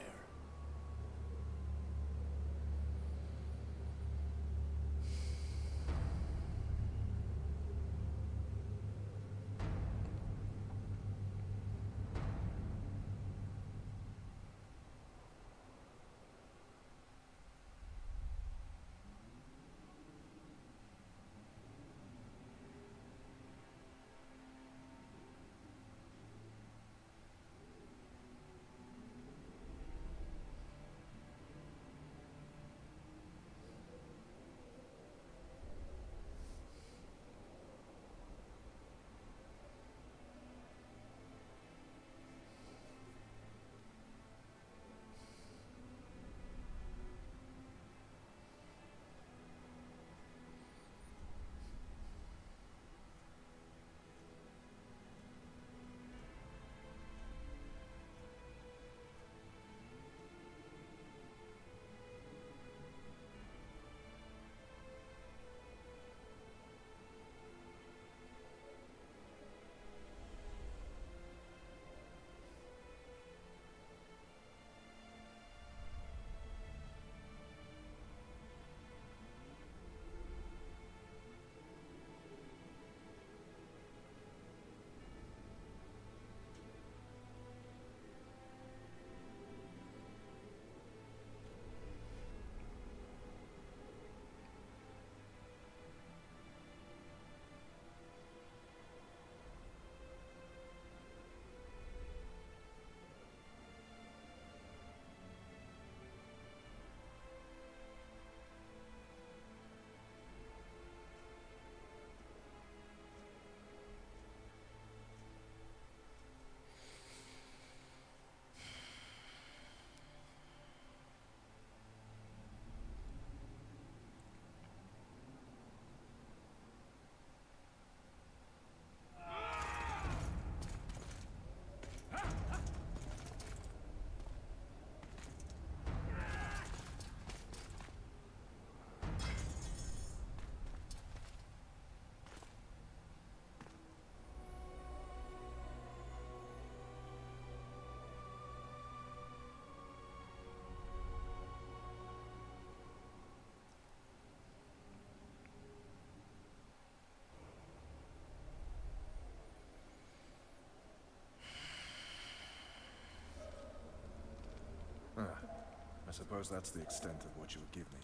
I suppose that's the extent of what you would give me.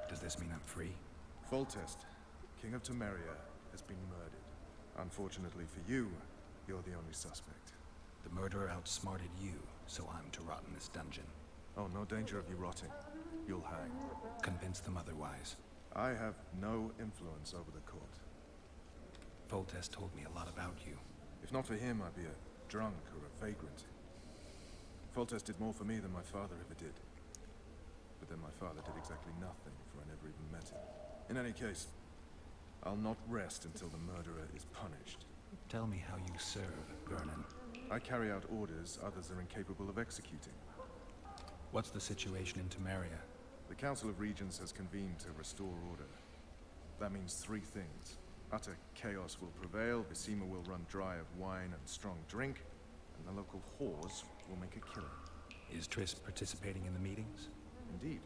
Does this mean I'm free? Foltest, King of Temeria, has been murdered. Unfortunately for you, you're the only suspect. The murderer outsmarted you, so I'm to rot in this dungeon. Oh, no danger of you rotting. You'll hang. Convince them otherwise. I have no influence over the court. Foltest told me a lot about you. If not for him, I'd be a drunk or a vagrant. Foltest did more for me than my father ever did. But then my father did exactly nothing, for I never even met him. In any case, I'll not rest until the murderer is punished. Tell me how you serve, Vernon. I carry out orders others are incapable of executing. What's the situation in Temeria? The Council of Regents has convened to restore order. That means three things. Utter chaos will prevail, Visima will run dry of wine and strong drink, and the local whores will make a killing. Is Triss participating in the meetings? Indeed.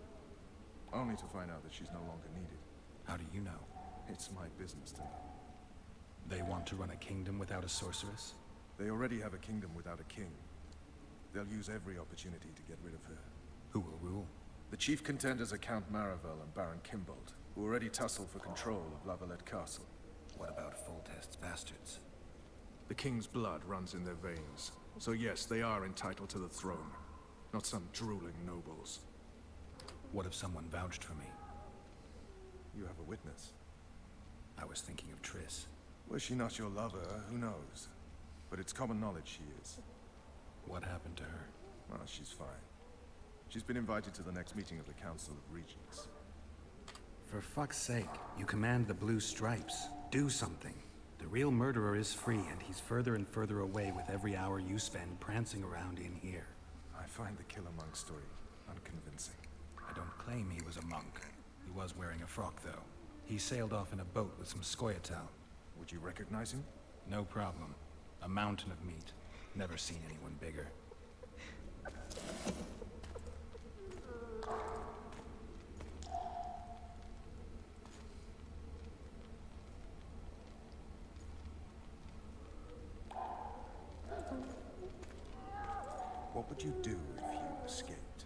Only to find out that she's no longer needed. How do you know? It's my business to know. They want to run a kingdom without a sorceress? They already have a kingdom without a king. They'll use every opportunity to get rid of her. Who will rule? The chief contenders are Count Maravel and Baron Kimbold, who already tussle for control of Valette Castle. What about Foltest's bastards? The king's blood runs in their veins, so yes, they are entitled to the throne. Not some drooling nobles. What if someone vouched for me? You have a witness. I was thinking of Triss. Was she not your lover? Who knows? But it's common knowledge she is. What happened to her? Well, she's fine. She's been invited to the next meeting of the Council of Regents. For fuck's sake, you command the Blue Stripes. Do something. The real murderer is free, and he's further and further away with every hour you spend prancing around in here. I find the Killer Monk story unconvincing. I don't claim he was a monk. He was wearing a frock, though. He sailed off in a boat with some Scoia'tael. Would you recognize him? No problem. A mountain of meat. Never seen anyone bigger. What would you do if you escaped?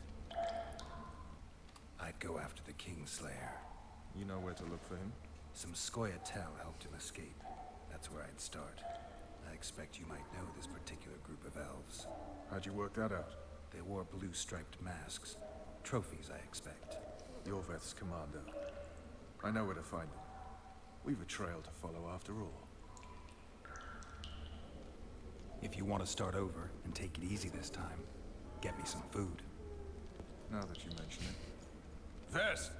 I'd go after the Kingslayer. You know where to look for him? Some Scoia'tael helped him escape. That's where I'd start. I expect you might know this particular group of elves. How'd you work that out? They wore blue-striped masks. Trophies, I expect. Yaeveth's commander. I know where to find him. We've a trail to follow after all. If you want to start over and take it easy this time, get me some food. Now that you mention it. Vess!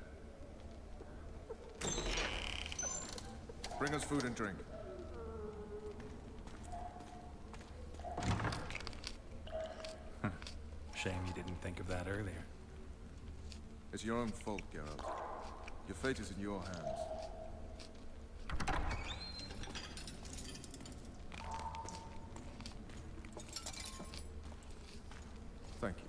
Bring us food and drink. Shame you didn't think of that earlier. It's your own fault, Geralt. Your fate is in your hands. Thank you.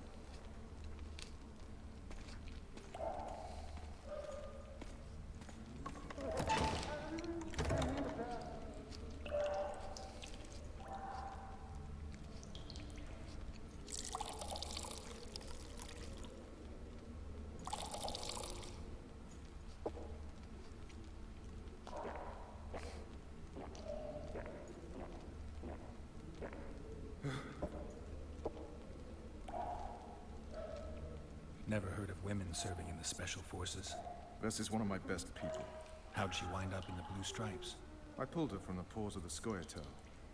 Never heard of women serving in the Special Forces. Vess is one of my best people. How'd she wind up in the Blue Stripes? I pulled her from the paws of the Scoia'tael.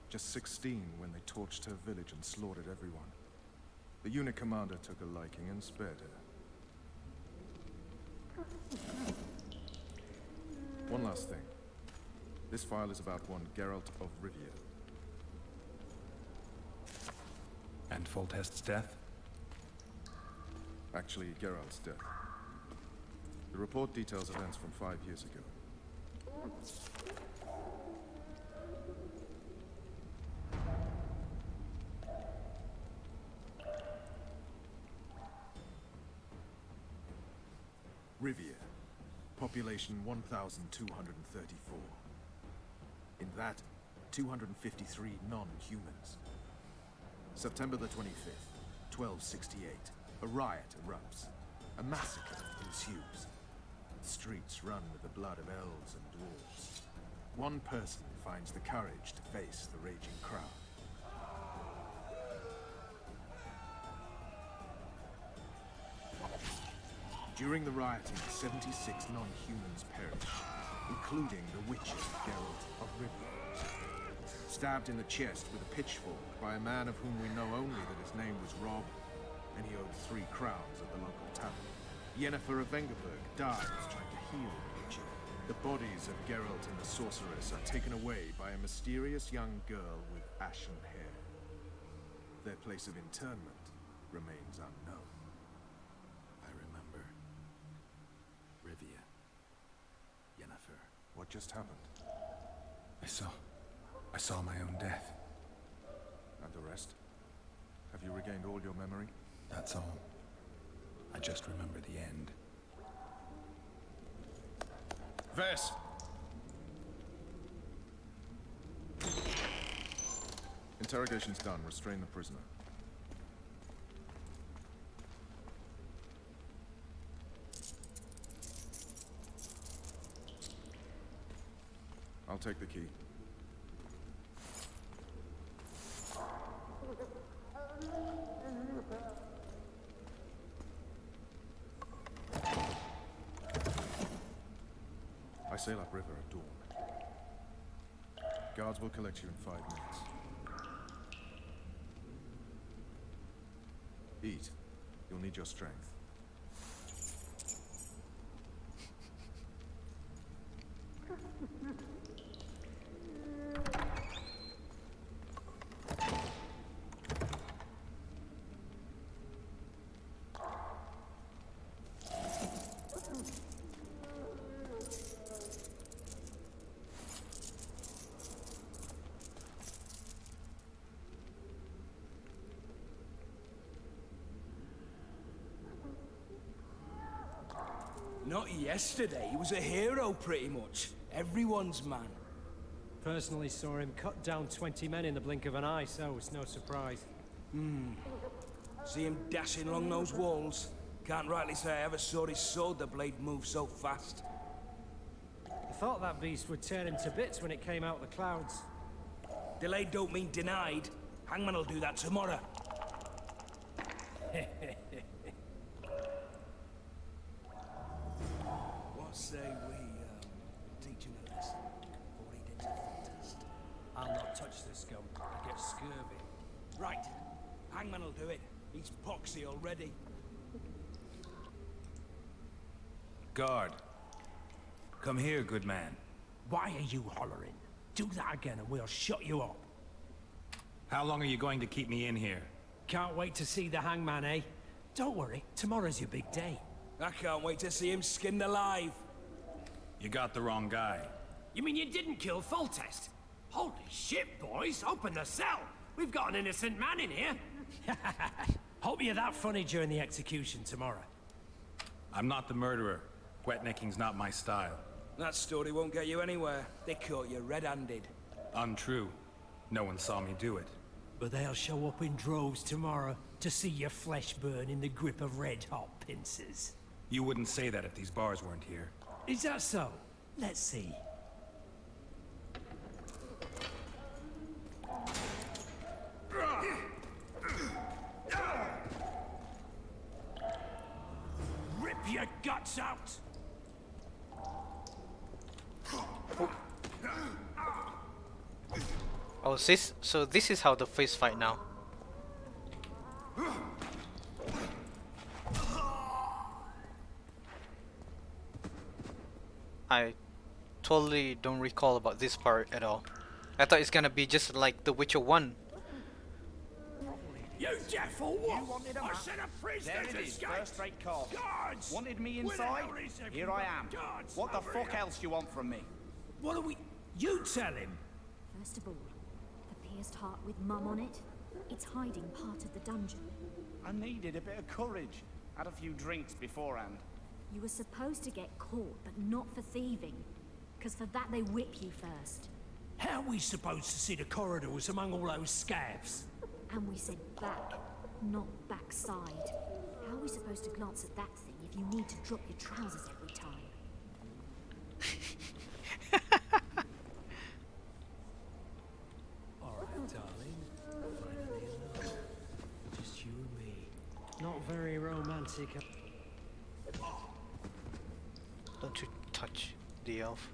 Just 16 when they torched her village and slaughtered everyone. The unit commander took a liking and spared her. One last thing. This file is about one Geralt of Rivia. And Foltest's death? Actually, Geralt's death. The report details events from 5 years ago. Rivia. Population 1,234. In that, 253 non-humans. September the 25th, 1268. A riot erupts. A massacre ensues. The streets run with the blood of elves and dwarves. One person finds the courage to face the raging crowd. During the rioting, 76 non-humans perished, including the Witcher, Geralt of Rivia. Stabbed in the chest with a pitchfork by a man of whom we know only that his name was Rob, and he owed 3 crowns at the local tavern. Yennefer of Vengerberg dies trying to heal the Witcher. The bodies of Geralt and the sorceress are taken away by a mysterious young girl with ashen hair. Their place of internment remains unknown. I remember. Rivia. Yennefer. What just happened? I saw my own death. And the rest? Have you regained all your memory? That's all. I just remember the end. Vess! Interrogation's done. Restrain the prisoner. I'll take the key. I sail upriver at dawn. Guards will collect you in 5 minutes. Eat. You'll need your strength. Not yesterday. He was a hero, pretty much. Everyone's man. Personally saw him cut down 20 men in the blink of an eye, so it's no surprise. See him dashing along those walls? Can't rightly say I ever saw his sword the blade move so fast. I thought that beast would tear him to bits when it came out of the clouds. Delayed don't mean denied. Hangman will do that tomorrow. What say we, teach him a lesson before he did to Foltest? I'll not touch the scum. I get scurvy. Right. Hangman will do it. He's poxy already. Guard. Come here, good man. Why are you hollering? Do that again and we'll shut you up. How long are you going to keep me in here? Can't wait to see the hangman, eh? Don't worry, tomorrow's your big day. I can't wait to see him skinned alive. You got the wrong guy. You mean you didn't kill Foltest? Holy shit, boys! Open the cell! We've got an innocent man in here! Hope you're that funny during the execution tomorrow. I'm not the murderer. Wetnecking's not my style. That story won't get you anywhere. They caught you red-handed. Untrue. No one saw me do it. But they'll show up in droves tomorrow to see your flesh burn in the grip of red-hot pincers. You wouldn't say that if these bars weren't here. Is that so? Let's see. Rip your guts out! Oh, so this is how the face fight now. I totally don't recall about this part at all. I thought it's gonna be just like The Witcher 1. You deaf or what? You wanted a I map? said a prisoner There it is, escaped. first-rate cops. Guards! Wanted me Where the inside? hell is Here I am. Guards, What the over fuck here. else you want from me? What are we... You tell him. First of all, the pierced heart with Mum on it, it's hiding part of the dungeon. I needed a bit of courage. Had a few drinks beforehand. You were supposed to get caught, but not for thieving. Because for that they whip you first. How are we supposed to see the corridors among all those scabs? And we said back, not backside. How are we supposed to glance at that thing if you need to drop your trousers every time? Alright, darling. Finally alone. Just you and me. Not very romantic. Don't you touch the elf.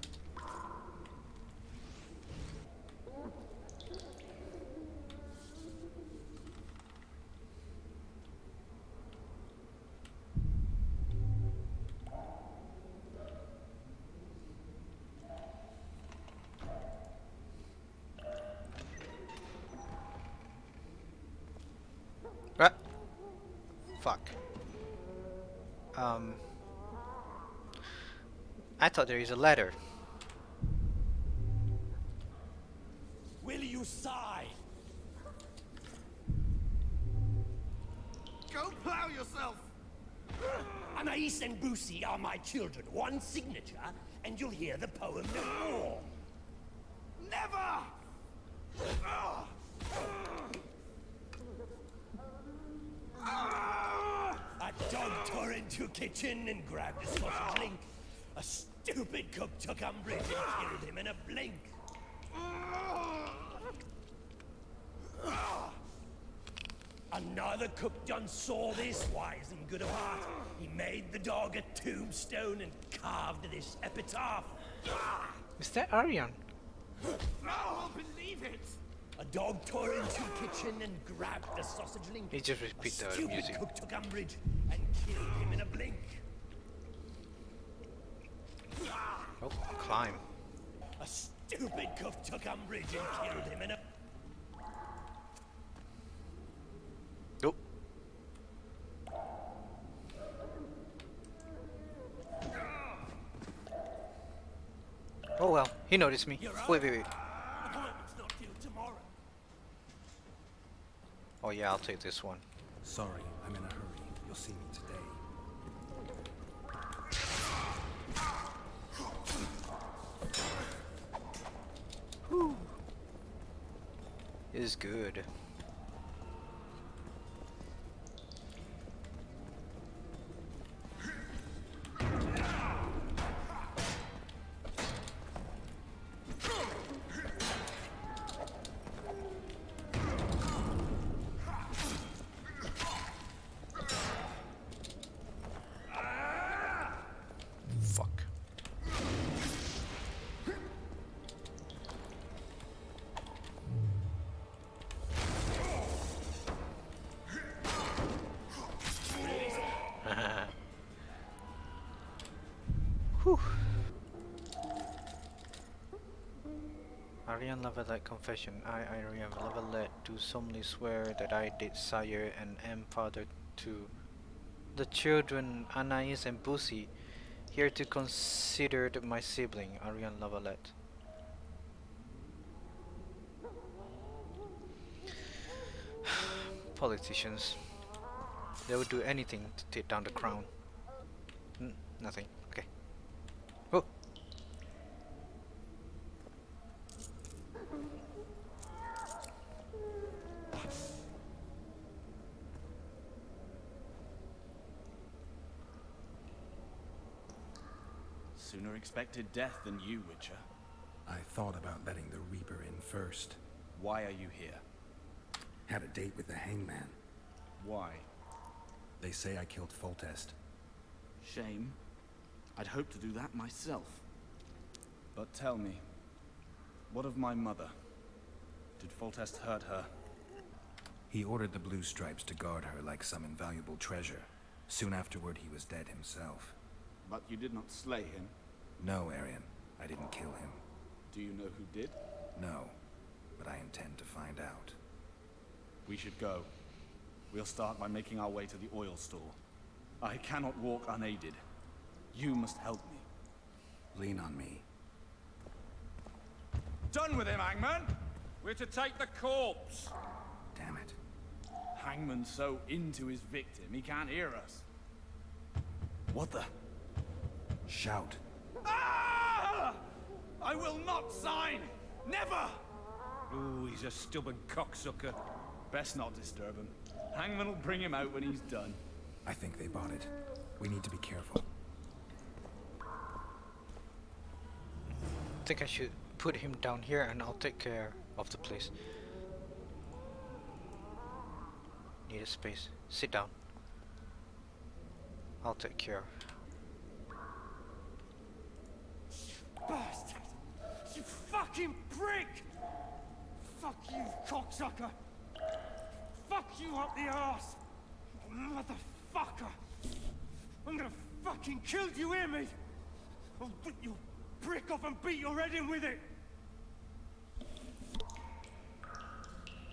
Ah! Fuck. I thought there is a ladder. Will you sigh? Go plow yourself! Anais and Busi are my children. One signature, and you'll hear the poem no more. Never! A dog tore into a kitchen and grabbed a sausage link. A stupid cook took umbrage and killed him in a blink. Another cook done saw this, wise and good of heart. He made the dog a tombstone and carved this epitaph. Is that Aryan? I'll believe it! A dog tore into a kitchen and grabbed the sausage link. He just repeat the Stupid music. cook took umbrage and killed him in a blink. Oh, climb. A stupid cook took umbrage and killed him in a... Nope. Oh well, he noticed me. Wait. Appointment's not due tomorrow. Oh yeah, I'll take this one. Sorry, I'm in a hurry. You'll see me today. Whew. It is good. Fuck. Whew. Aryan Lavalette confession. I, Aryan Lavalette, do solemnly swear that I did sire and am father to the children Anais and Busi, here to considered my sibling, Aryan Lavalette. Politicians. They would do anything to take down the crown. Nothing. Okay. Oh! Sooner expected death than you, Witcher. I thought about letting the Reaper in first. Why are you here? Had a date with the hangman. Why? They say I killed Foltest. Shame. I'd hoped to do that myself. But tell me, what of my mother? Did Foltest hurt her? He ordered the Blue Stripes to guard her like some invaluable treasure. Soon afterward, he was dead himself. But you did not slay him? No, Arian. I didn't kill him. Do you know who did? No, but I intend to find out. We should go. We'll start by making our way to the oil store. I cannot walk unaided. You must help me. Lean on me. Done with him, Hangman! We're to take the corpse! Damn it. Hangman's so into his victim, he can't hear us. What the? Shout. Ah! I will not sign! Never! Ooh, he's a stubborn cocksucker. Best not disturb him. Hangman will bring him out when he's done. I think they bought it. We need to be careful. I think I should put him down here and I'll take care of the place. Need a space. Sit down. I'll take care. fucking prick! Fuck you, cocksucker! Fuck you up the arse! Motherfucker! I'm gonna fucking kill you, hear me? I'll rip your prick off and beat your head in with it!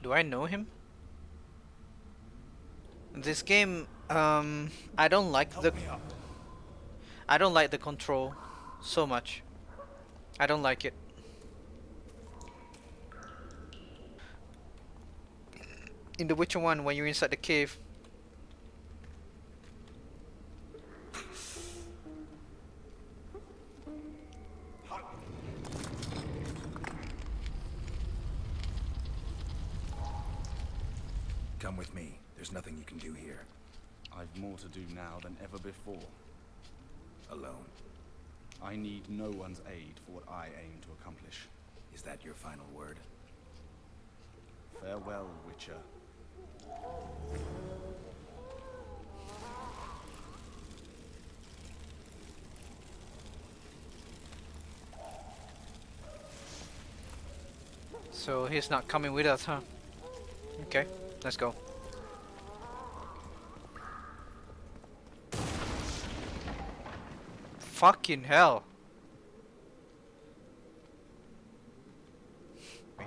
Do I know him? This game, I don't like the control so much. I don't like it. In The Witcher 1, when you're inside the cave, come with me. There's nothing you can do here. I've more to do now than ever before. Alone. I need no one's aid for what I aim to accomplish. Is that your final word? Farewell, Witcher. so he's not coming with us, huh? Okay, let's go. Fucking hell. Wait.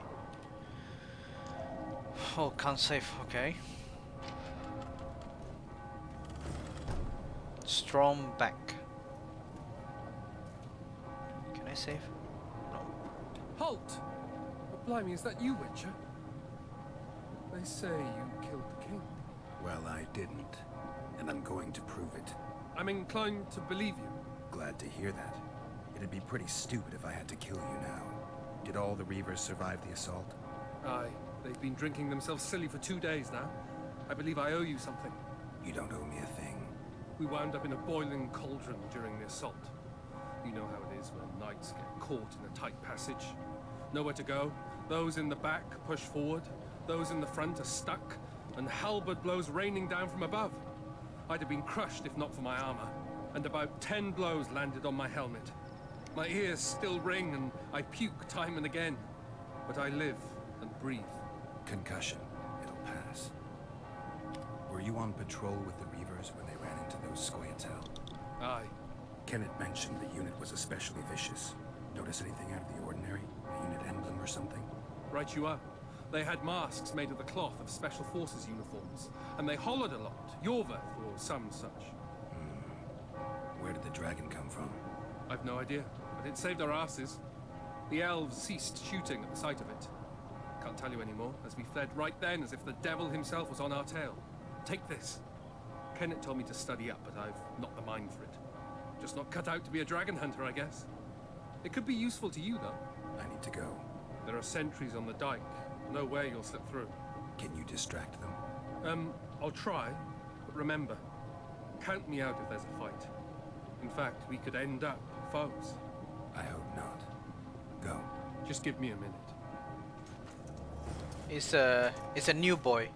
Oh, can't save, okay. Storm back. Can I save? No. Halt! Oh, blimey, is that you, Witcher? They say you killed the king. Well, I didn't. And I'm going to prove it. I'm inclined to believe you. Glad to hear that. It'd be pretty stupid if I had to kill you now. Did all the Reavers survive the assault? Aye. They've been drinking themselves silly for 2 days now. I believe I owe you something. You don't owe me a thing. We wound up in a boiling cauldron during the assault. You know how it is when knights get caught in a tight passage. Nowhere to go. Those in the back push forward. Those in the front are stuck. And halberd blows raining down from above. I'd have been crushed if not for my armor. And about 10 blows landed on my helmet. My ears still ring and I puke time and again. But I live and breathe. Concussion. It'll pass. Were you on patrol with the Reavers when they ran into those Scoia'tael? Aye. Kenneth mentioned the unit was especially vicious. Notice anything out of the ordinary? A unit emblem or something? Right you are. They had masks made of the cloth of Special Forces uniforms. And they hollered a lot. Yorveth or some such. Where did the dragon come from? I've no idea, but it saved our asses. The elves ceased shooting at the sight of it. Can't tell you anymore, as we fled right then as if the devil himself was on our tail. Take this. Kenneth told me to study up, but I've not the mind for it. Just not cut out to be a dragon hunter, I guess. It could be useful to you, though. I need to go. There are sentries on the dike. No way you'll slip through. Can you distract them? I'll try, but remember, count me out if there's a fight. In fact, we could end up foes. I hope not. Go. Just give me a minute. It's a new boy.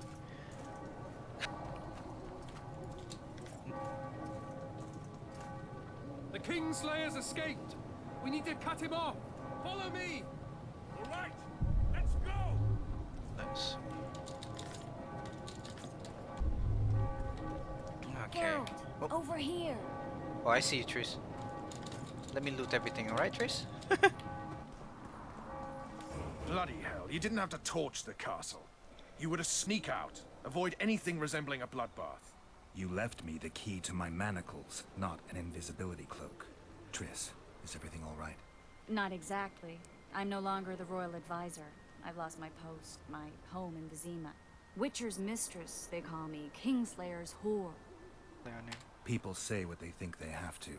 The Kingslayer's escaped. We need to cut him off. Follow me. All right, let's go. Nice. Okay. Geralt, Oh. over here. Oh, I see you, Triss. Let me loot everything, alright, Triss? Bloody hell, you didn't have to torch the castle. You were to sneak out, avoid anything resembling a bloodbath. You left me the key to my manacles, not an invisibility cloak. Triss, is everything all right? Not exactly. I'm no longer the royal advisor. I've lost my post, my home in Vizima. Witcher's mistress, they call me. Kingslayer's whore. People say what they think they have to.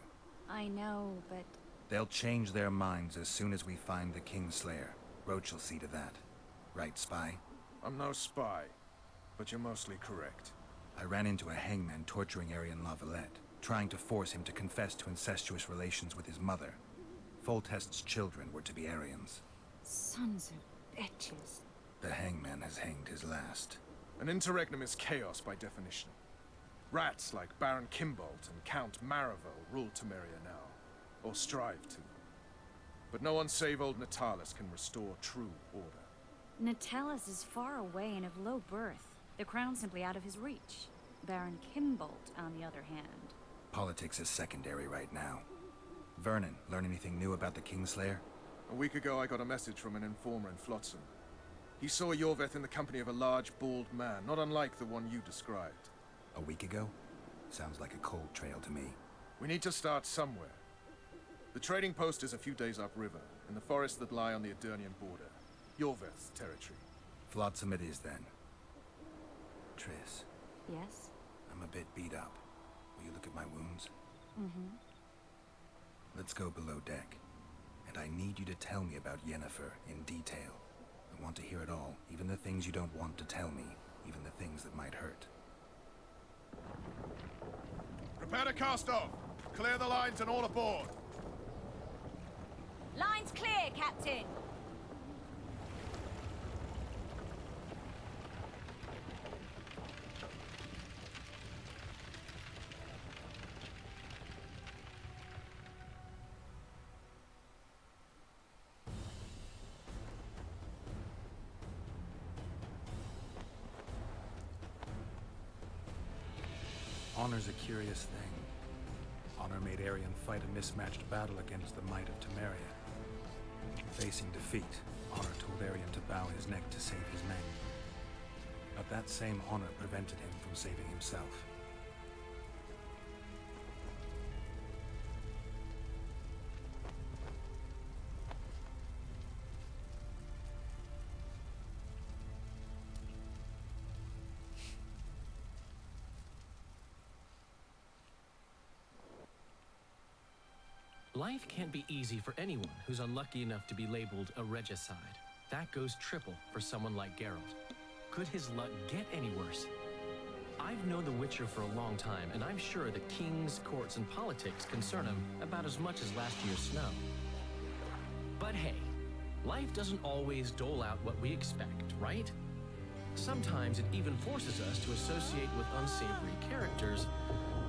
I know, but... They'll change their minds as soon as we find the Kingslayer. Roach will see to that. Right, spy? I'm no spy, but you're mostly correct. I ran into a hangman torturing Aryan La Valette, trying to force him to confess to incestuous relations with his mother. Foltest's children were to be Aryans. Sons of bitches. The hangman has hanged his last. An interregnum is chaos by definition. Rats like Baron Kimbolt and Count Maravel rule Temeria now, or strive to. But no one save old Natalis can restore true order. Natalis is far away and of low birth. The crown's simply out of his reach. Baron Kimbolt, on the other hand. Politics is secondary right now. Vernon, learn anything new about the Kingslayer? A week ago, I got a message from an informer in Flotsam. He saw Yaevinn in the company of a large, bald man, not unlike the one you described. A week ago? Sounds like a cold trail to me. We need to start somewhere. The trading post is a few days upriver, in the forests that lie on the Aedirnian border. Yaevinn's territory. Flotsam it is, then. Triss, Yes? I'm a bit beat up. Will you look at my wounds? Mm-hmm. Let's go below deck. And I need you to tell me about Yennefer in detail. I want to hear it all, even the things you don't want to tell me, even the things that might hurt. Prepare to cast off! Clear the lines and all aboard! Line's clear, Captain! Honor's a curious thing. Honor made Arion fight a mismatched battle against the might of Temeria. Facing defeat, Honor told Arion to bow his neck to save his men. But that same honor prevented him from saving himself. Life can't be easy for anyone who's unlucky enough to be labeled a regicide. That goes triple for someone like Geralt. Could his luck get any worse? I've known the Witcher for a long time, and I'm sure that kings, courts, and politics concern him about as much as last year's snow. But hey, life doesn't always dole out what we expect, right? Sometimes it even forces us to associate with unsavory characters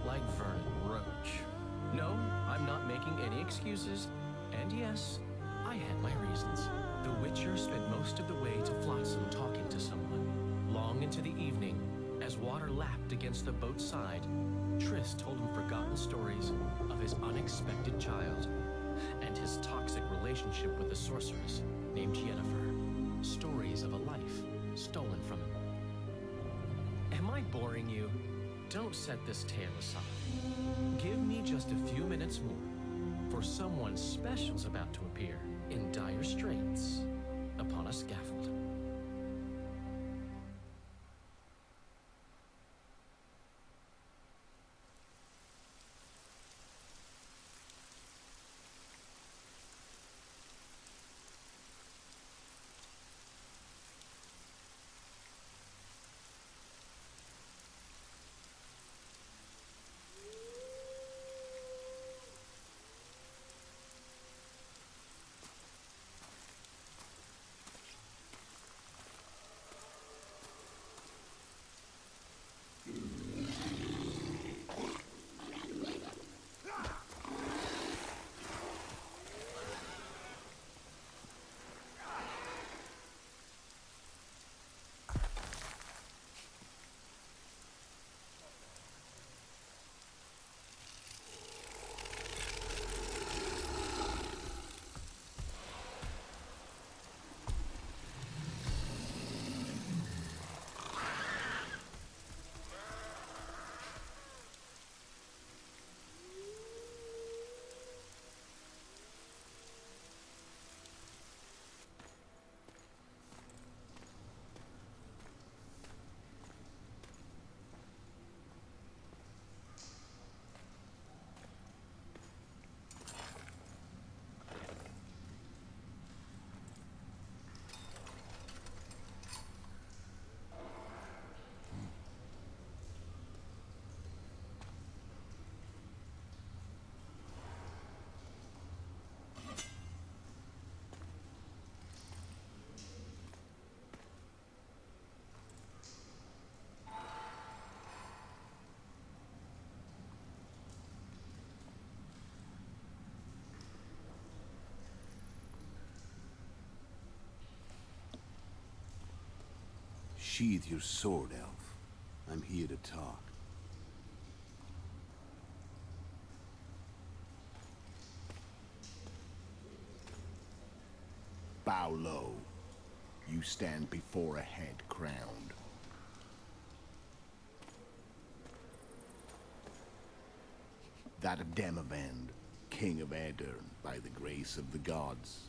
like Vernon Roach. No, I'm not making any excuses. And yes, I had my reasons. The Witcher spent most of the way to Flotsam talking to someone. Long into the evening, as water lapped against the boat's side, Triss told him forgotten stories of his unexpected child and his toxic relationship with the sorceress named Yennefer. Stories of a life stolen from him. Am I boring you? Don't set this tale aside. Give me just a few minutes more, for someone special's about to appear in dire straits upon a scaffold. Sheathe your sword, elf. I'm here to talk. Bow low. You stand before a head crowned. That of Demavend, king of Aedirn, by the grace of the gods,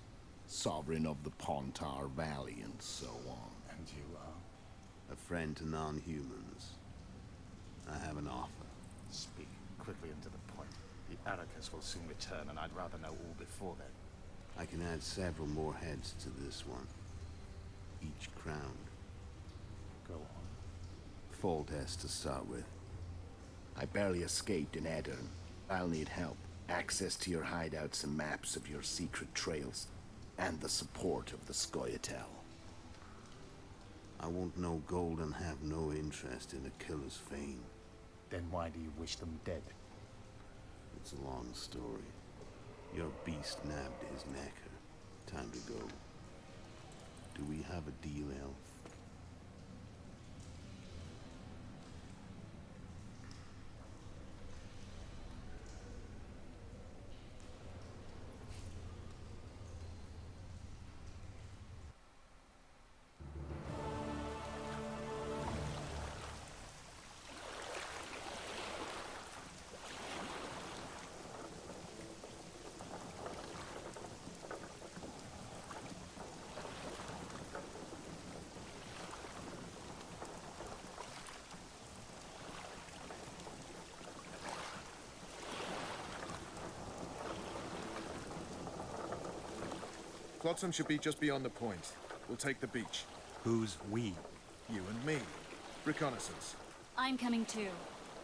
sovereign of the Pontar Valley, and so on. And you are? A friend to non-humans. I have an offer. Speak quickly and to the point. The Arrakis will soon return, and I'd rather know all before then. I can add several more heads to this one. Each crowned. Go on. Foltest to start with. I barely escaped in Aedirn. I'll need help. Access to your hideouts and maps of your secret trails. And the support of the Scoia'tael. I want no gold and have no interest in a killer's fame. Then why do you wish them dead? It's a long story. Your beast nabbed his necker. Time to go. Do we have a deal, elf? Flotsam should be just beyond the point. We'll take the beach. Who's we? You and me. Reconnaissance. I'm coming too.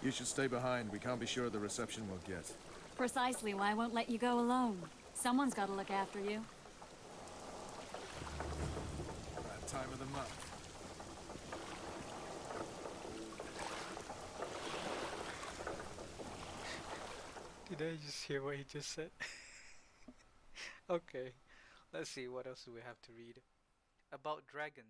You should stay behind. We can't be sure of the reception we'll get. Precisely why I won't let you go alone. Someone's got to look after you. That time of the month. Did I just hear what he just said? Okay, let's see what else do we have to read. About dragons.